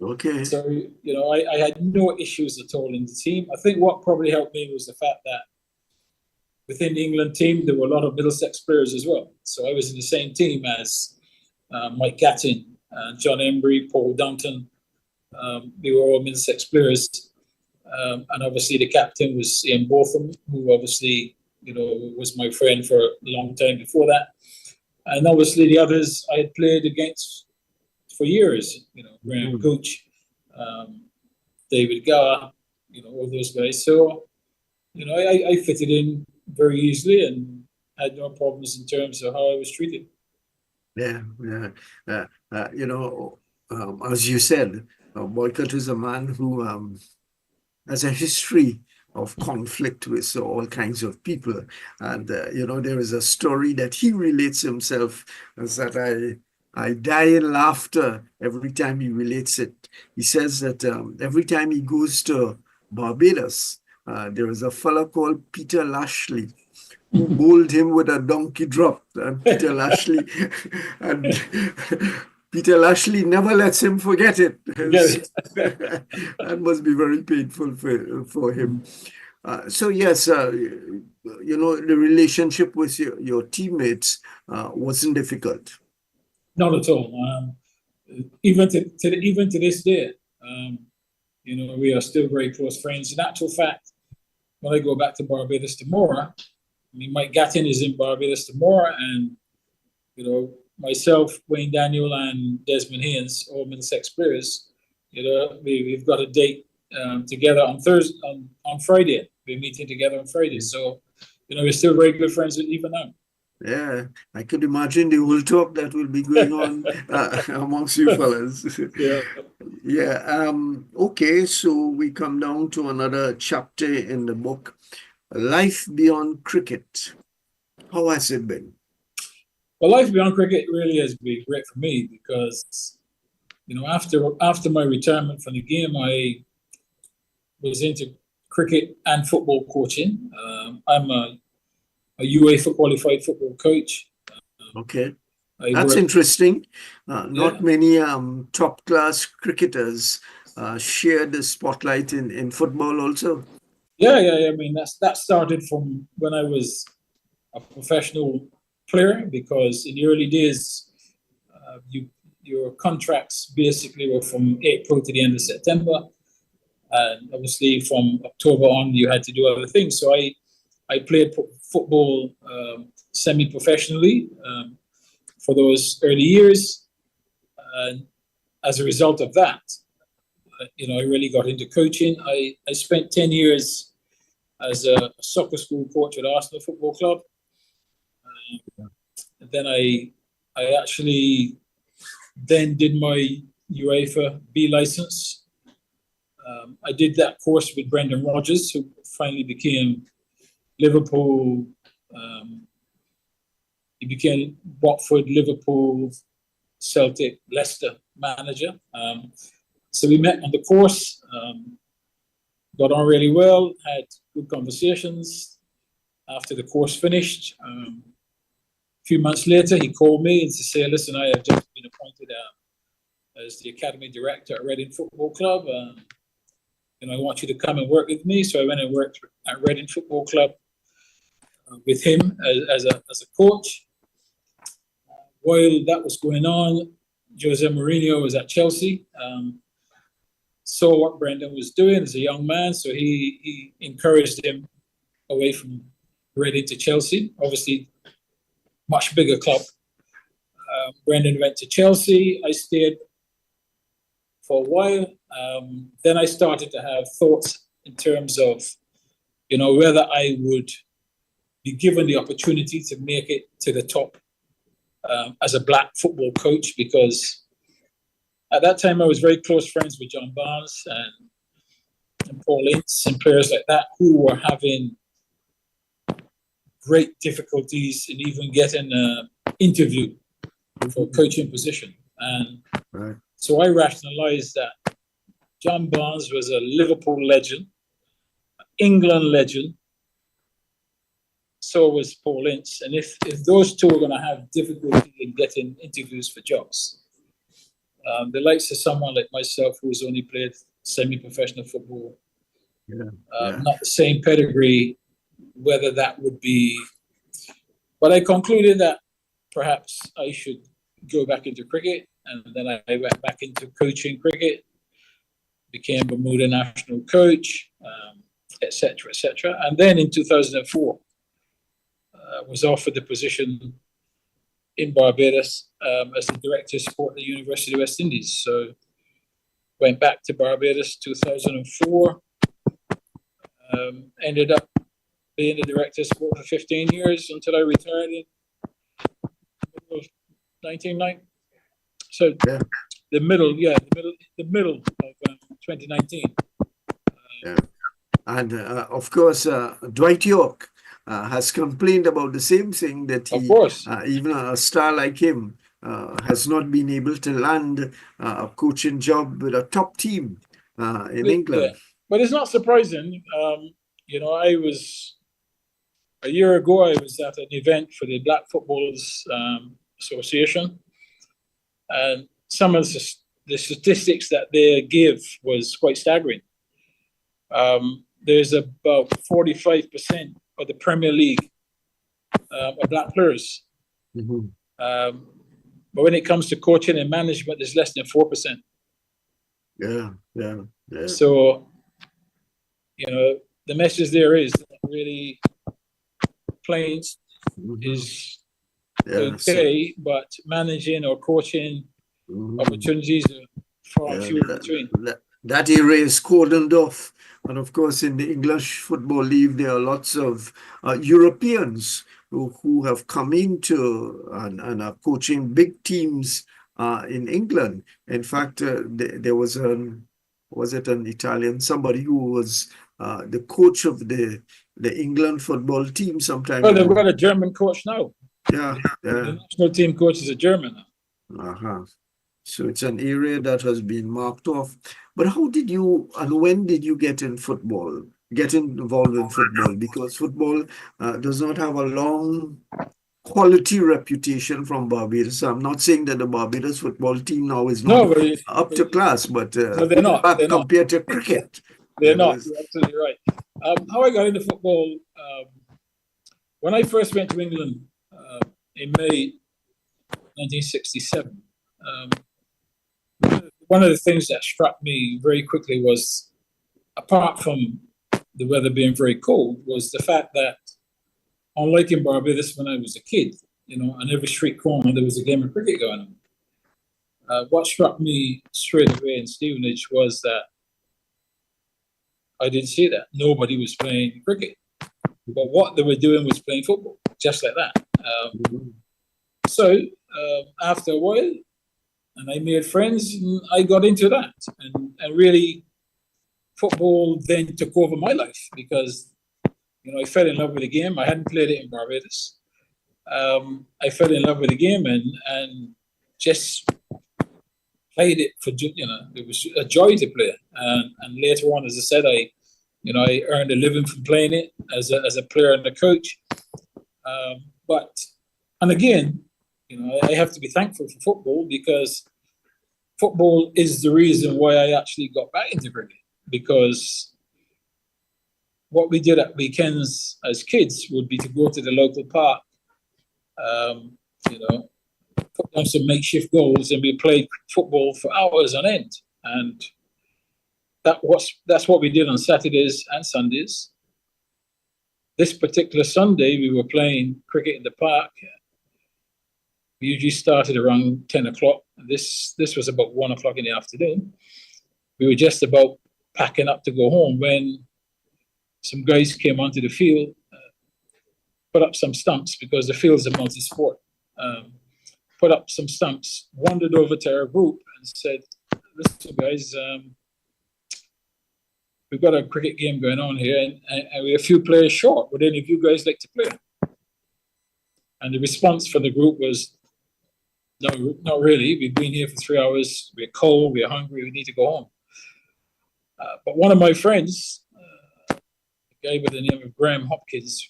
Okay.
So, I had no issues at all in the team. I think what probably helped me was the fact that within the England team, there were a lot of Middlesex players as well. So I was in the same team as Mike Gattin, John Embry, Paul Dunton. They were all Middlesex players. And obviously the captain was Ian Botham, who obviously, was my friend for a long time before that. And obviously the others I had played against for years, Graham Gooch, David Gower, all those guys. So, I fitted in very easily, and had no problems in terms of how I was treated.
Yeah, yeah. As you said, Boycott is a man who has a history of conflict with all kinds of people. And, there is a story that he relates himself as that I die in laughter every time he relates it. He says that every time he goes to Barbados, there is a fella called Peter Lashley who bowled him with a donkey drop, and Peter Lashley never lets him forget it. That must be very painful for him. So yes, the relationship with your teammates wasn't difficult.
Not at all. Even to this day, we are still very close friends. In actual fact, when I go back to Barbados tomorrow, Mike Gattin is in Barbados tomorrow, and myself, Wayne Daniel, and Desmond Haynes, all Middlesex players, we've got a date together on Thursday, on Friday. We're meeting together on Friday, so we're still very good friends even now.
Yeah, I could imagine the whole talk that will be going on amongst you fellas.
Yeah.
Yeah. Okay, so we come down to another chapter in the book, Life Beyond Cricket. How has it been?
Well, life beyond cricket really has been great for me because, after my retirement from the game, I was into cricket and football coaching. I'm a UEFA qualified football coach.
Okay, that's interesting. Not many top class cricketers share the spotlight in football also.
Yeah. I mean, that started from when I was a professional player, because in the early days, your contracts basically were from April to the end of September, and obviously from October on you had to do other things. So I played football semi-professionally for those early years, and as a result of that, I really got into coaching. I spent 10 years as a soccer school coach at Arsenal Football Club. Then I actually then did my UEFA B license. I did that course with Brendan Rodgers, who finally became Liverpool. He became Watford, Liverpool, Celtic, Leicester manager. So we met on the course, got on really well, had good conversations. After the course finished, a few months later, he called me and to say, listen, I have just been appointed as the academy director at Reading Football Club. I want you to come and work with me. So I went and worked at Reading Football Club with him as a coach. While that was going on, Jose Mourinho was at Chelsea. Saw what Brendan was doing as a young man, so he encouraged him away from Reading to Chelsea. Obviously, much bigger club. Brendan went to Chelsea. I stayed for a while. Then I started to have thoughts in terms of, whether I would be given the opportunity to make it to the top as a black football coach, because at that time I was very close friends with John Barnes and Paul Ince and players like that who were having great difficulties in even getting an interview for a coaching position. And so I rationalized that John Barnes was a Liverpool legend, England legend, so was Paul Ince. And if those two are going to have difficulty in getting interviews for jobs, the likes of someone like myself who's only played semi-professional football, not the same pedigree, whether that would be... But I concluded that perhaps I should go back into cricket, and then I went back into coaching cricket, became Bermuda national coach, etc., etc. And then in 2004, was offered the position in Barbados as the director of sport at the University of West Indies. So went back to Barbados 2004, ended up being the director of sport for 15 years until I retired in 1990. So
Yeah.
the middle of 2019.
Yeah. And of course, Dwight York has complained about the same thing, that
Of
he,
course.
even a star like him, has not been able to land a coaching job with a top team in England.
Yeah. But it's not surprising. A year ago, I was at an event for the Black Footballers Association, and some of the statistics that they give was quite staggering. There's about 45% of the Premier League are black players.
Mm-hmm.
But when it comes to coaching and management, there's less than 4%.
Yeah.
So, the message there is that really playing is okay, but managing or coaching opportunities are far and few between.
That area is cordoned off. And of course, in the English Football League, there are lots of Europeans who have come into and are coaching big teams in England. In fact, there was an Italian, somebody who was the coach of the England football team sometime.
Well, they've got a German coach now.
Yeah.
The national team coach is a German now.
So it's an area that has been marked off. But how did you and when did you get involved in football? Because football does not have a long quality reputation from Barbados. I'm not saying that the Barbados football team now is not up to class, but
no, they're not.
Compared to cricket.
They're not. You're absolutely right. How I got into football, when I first went to England in May 1967, one of the things that struck me very quickly was, apart from the weather being very cold, was the fact that, unlike in Barbados when I was a kid, on every street corner there was a game of cricket going on. What struck me straight away in Stevenage was that I didn't see that. Nobody was playing cricket. But what they were doing was playing football, just like that. So after a while, and I made friends, and I got into that. And really, football then took over my life because, I fell in love with the game. I hadn't played it in Barbados. I fell in love with the game and just played it for, it was a joy to play. And later on, as I said, I earned a living from playing it as a player and a coach. And again, I have to be thankful for football because football is the reason why I actually got back into cricket. Because what we did at weekends as kids would be to go to the local park, put down some makeshift goals, and we played football for hours on end. And that's what we did on Saturdays and Sundays. This particular Sunday, we were playing cricket in the park. We usually started around 10 o'clock. This was about 1 o'clock in the afternoon. We were just about packing up to go home when some guys came onto the field, put up some stumps because the field's a multi-sport. Put up some stumps, wandered over to our group and said, listen guys, we've got a cricket game going on here and we're a few players short. Would any of you guys like to play? And the response from the group was, no, not really. We've been here for 3 hours. We're cold. We're hungry. We need to go home. But one of my friends, a guy by the name of Graham Hopkins,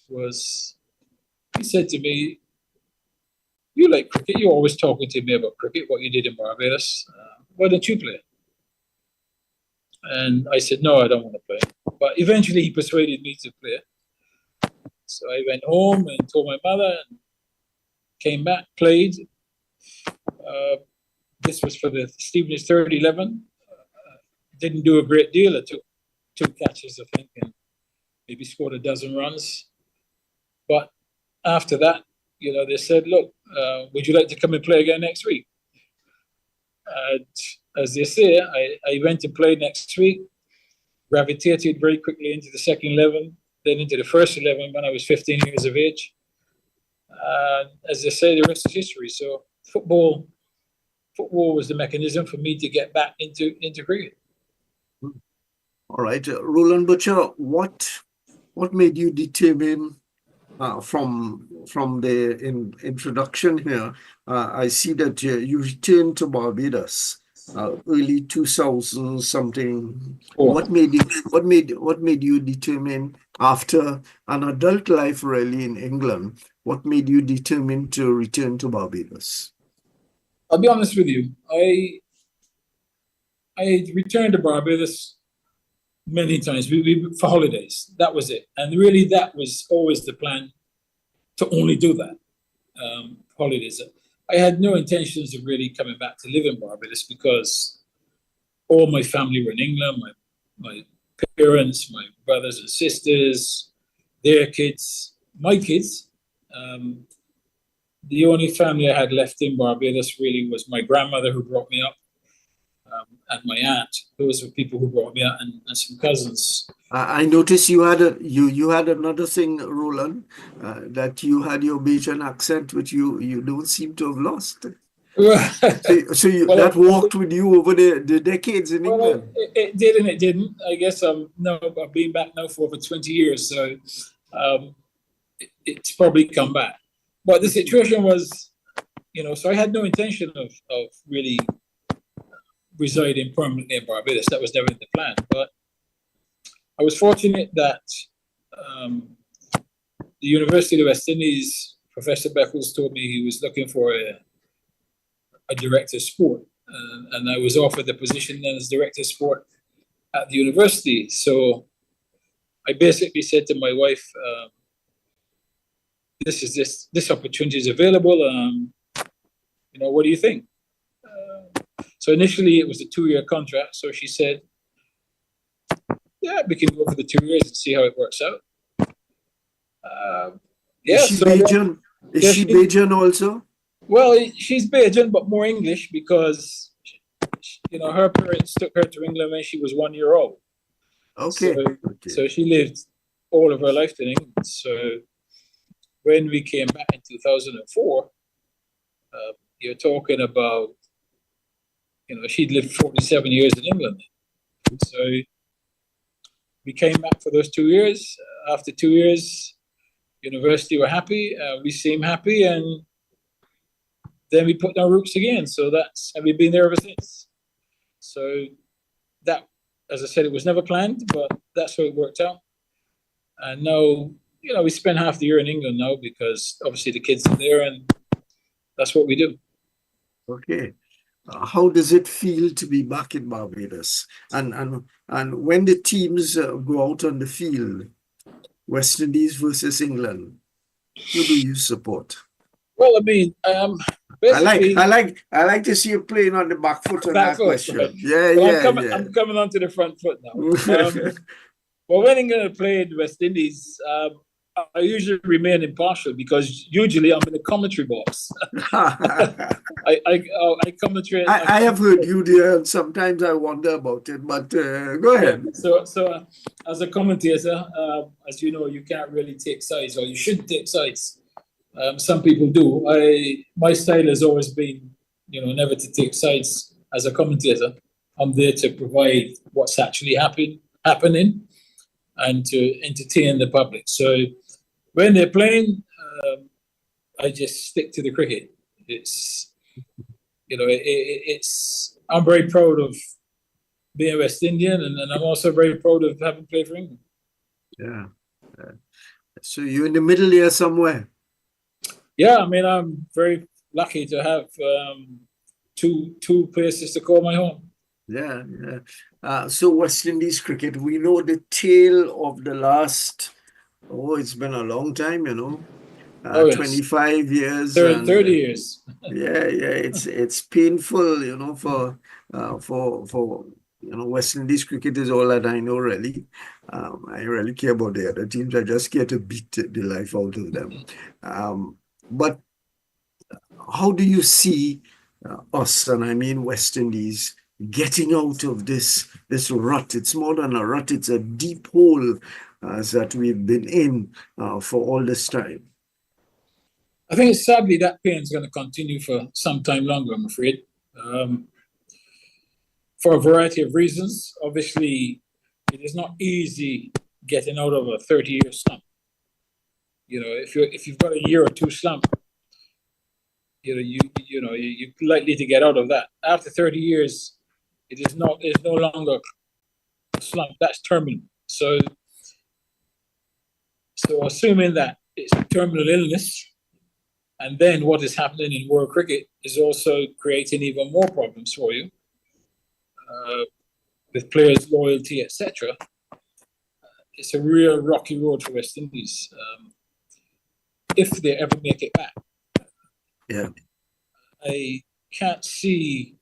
he said to me, you like cricket. You're always talking to me about cricket, what you did in Barbados. Why don't you play? And I said, no, I don't want to play. But eventually he persuaded me to play. So I went home and told my mother and came back, played. This was for the Stevenage 3rd-11. Didn't do a great deal. I took 2 catches, I think, and maybe scored a dozen runs. But after that, they said, look, would you like to come and play again next week? And as they say, I went to play next week, gravitated very quickly into the second 11, then into the first 11 when I was 15 years of age. As I say, the rest is history. So football was the mechanism for me to get back into cricket.
All right, Roland Butcher, what made you determine from the introduction here? I see that you returned to Barbados early 2000 something. What made you determine, after an adult life really in England, what made you determine to return to Barbados?
I'll be honest with you. I returned to Barbados many times for holidays. That was it. And really, that was always the plan, to only do that. Holidays. I had no intentions of really coming back to live in Barbados because all my family were in England. My parents, my brothers and sisters, their kids, my kids. The only family I had left in Barbados really was my grandmother, who brought me up, and my aunt. Those were people who brought me up, and some cousins.
I noticed you had another thing, Roland, that you had your Bajan accent, which you don't seem to have lost. That walked with you over the decades in England.
It did and it didn't. I guess I've been back now for over 20 years, so it's probably come back. But the situation was, so I had no intention of really residing permanently in Barbados. That was never in the plan. But I was fortunate that the University of the West Indies, Professor Beckles, told me he was looking for a director of sport. And I was offered the position then as director of sport at the university. So I basically said to my wife, this opportunity is available. What do you think? So initially it was a 2-year contract. So she said, yeah, we can go for the 2 years and see how it works out.
Is she Bajan? Is she Bajan also?
Well, she's Bajan, but more English because, her parents took her to England when she was 1 year old.
Okay.
So she lived all of her life in England. So when we came back in 2004, you're talking about, she'd lived 47 years in England. So we came back for those 2 years. After 2 years, university were happy. We seemed happy, and then we put down roots again. And we've been there ever since. So that, as I said, it was never planned, but that's how it worked out. And now, we spend half the year in England now because obviously the kids are there, and that's what we do.
Okay. How does it feel to be back in Barbados? And when the teams go out on the field, West Indies versus England, who do you support?
Well, I mean,
I like to see you playing on the back foot on that question. Right. Yeah.
I'm coming onto the front foot now. Well, when England played West Indies, I usually remain impartial because usually I'm in the commentary box. I commentary.
I have heard you there, and sometimes I wonder about it. But go ahead.
So as a commentator, as you know, you can't really take sides, or you shouldn't take sides. Some people do. My style has always been, never to take sides as a commentator. I'm there to provide what's actually happening and to entertain the public. So when they're playing, I just stick to the cricket. It's, I'm very proud of being West Indian, and I'm also very proud of having played for England.
Yeah. So you're in the middle there somewhere?
Yeah, I mean, I'm very lucky to have two places to call my home.
Yeah. So West Indies cricket, we know the tale of the last, it's been a long time, 25 years.
30 years.
Yeah. It's painful, for West Indies cricket is all that I know, really. I really care about the other teams. I just care to beat the life out of them. But how do you see us, and I mean West Indies, getting out of this rut? It's more than a rut, it's a deep hole that we've been in for all this time.
I think sadly that pain is going to continue for some time longer, I'm afraid, for a variety of reasons. Obviously, it is not easy getting out of a 30-year slump. You know, if you've got a year or two slump, you're likely to get out of that. After 30 years, it is no longer a slump. That's terminal. So assuming that it's a terminal illness, and then what is happening in world cricket is also creating even more problems for you, with players' loyalty, etc. It's a real rocky road for West Indies, if they ever make it back.
Yeah.
I can't see,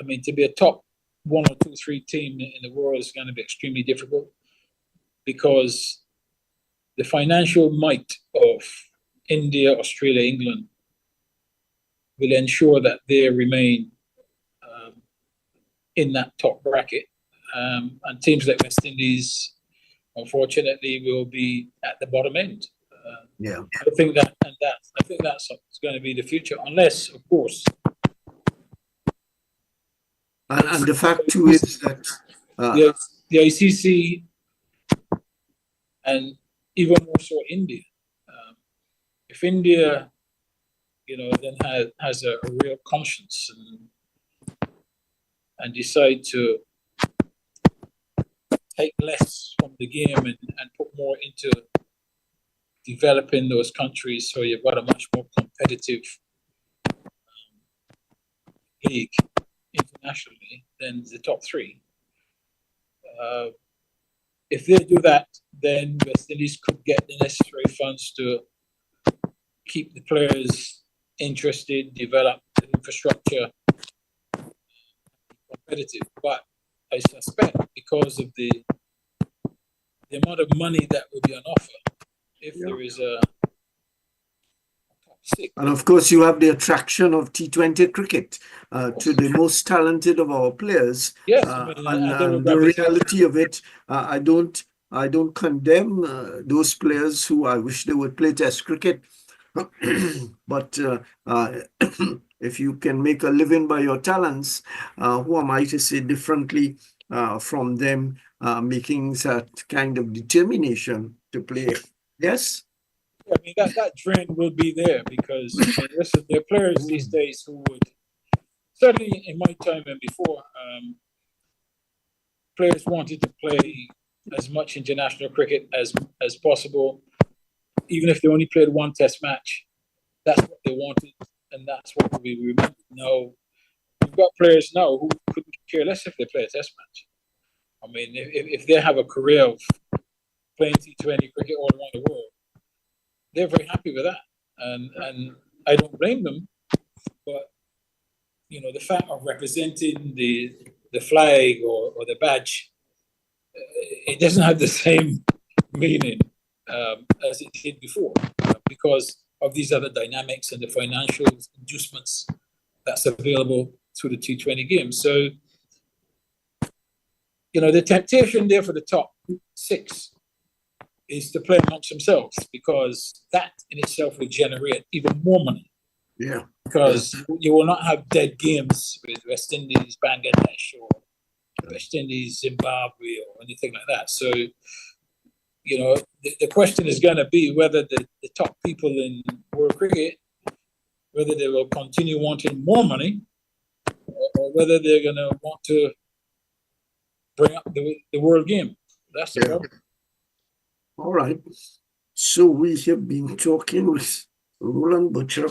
to be a top 1 or 2, 3 team in the world is going to be extremely difficult, because the financial might of India, Australia, England will ensure that they remain in that top bracket. And teams like West Indies, unfortunately, will be at the bottom end. I think that's going to be the future, unless, of course.
And the fact too is that
the ICC, and even more so India. If India, then has a real conscience and decide to take less from the game and put more into developing those countries, so you've got a much more competitive league internationally than the top 3. If they do that, then West Indies could get the necessary funds to keep the players interested, develop the infrastructure, competitive. But I suspect, because of the amount of money that will be on offer, if there is a top 6.
And of course, you have the attraction of T20 cricket to the most talented of our players.
Yes,
and the reality of it, I don't condemn those players who I wish they would play Test cricket. But if you can make a living by your talents, who am I to say differently from them making that kind of determination to play? Yes?
That trend will be there, because listen, there are players these days who would, certainly in my time and before, players wanted to play as much international cricket as possible, even if they only played 1 Test match. That's what they wanted, and that's what will be remembered. Now, we've got players now who couldn't care less if they play a Test match. If they have a career of playing T20 cricket all around the world, they're very happy with that, and I don't blame them. But the fact of representing the flag or the badge, it doesn't have the same meaning as it did before, because of these other dynamics and the financial inducements that's available through the T20 game. So, the temptation there for the top 6 is to play amongst themselves, because that in itself will generate even more money.
Yeah.
Because you will not have dead games with West Indies, Bangladesh, or West Indies, Zimbabwe, or anything like that. So, the question is going to be whether the top people in world cricket, whether they will continue wanting more money, or whether they're going to want to bring up the world game. That's the problem.
All right. So we have been talking with Roland Butcher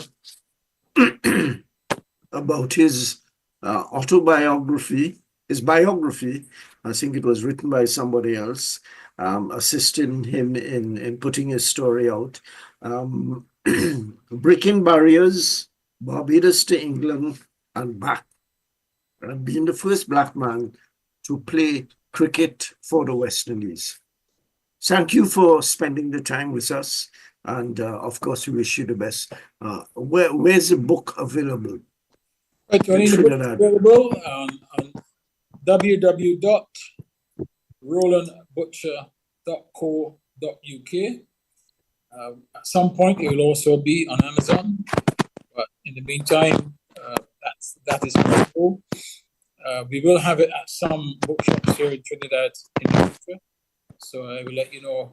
about his autobiography, his biography. I think it was written by somebody else, assisting him in putting his story out. Breaking barriers, Barbados to England and back, and being the first black man to play cricket for the West Indies. Thank you for spending the time with us, and of course, we wish you the best. Where's the book available?
The book is available on www.drivetime.com. rolandbutcher.co.uk. At some point, it will also be on Amazon, but in the meantime, that is possible. We will have it at some bookshops here in Trinidad in the future, so I will let you know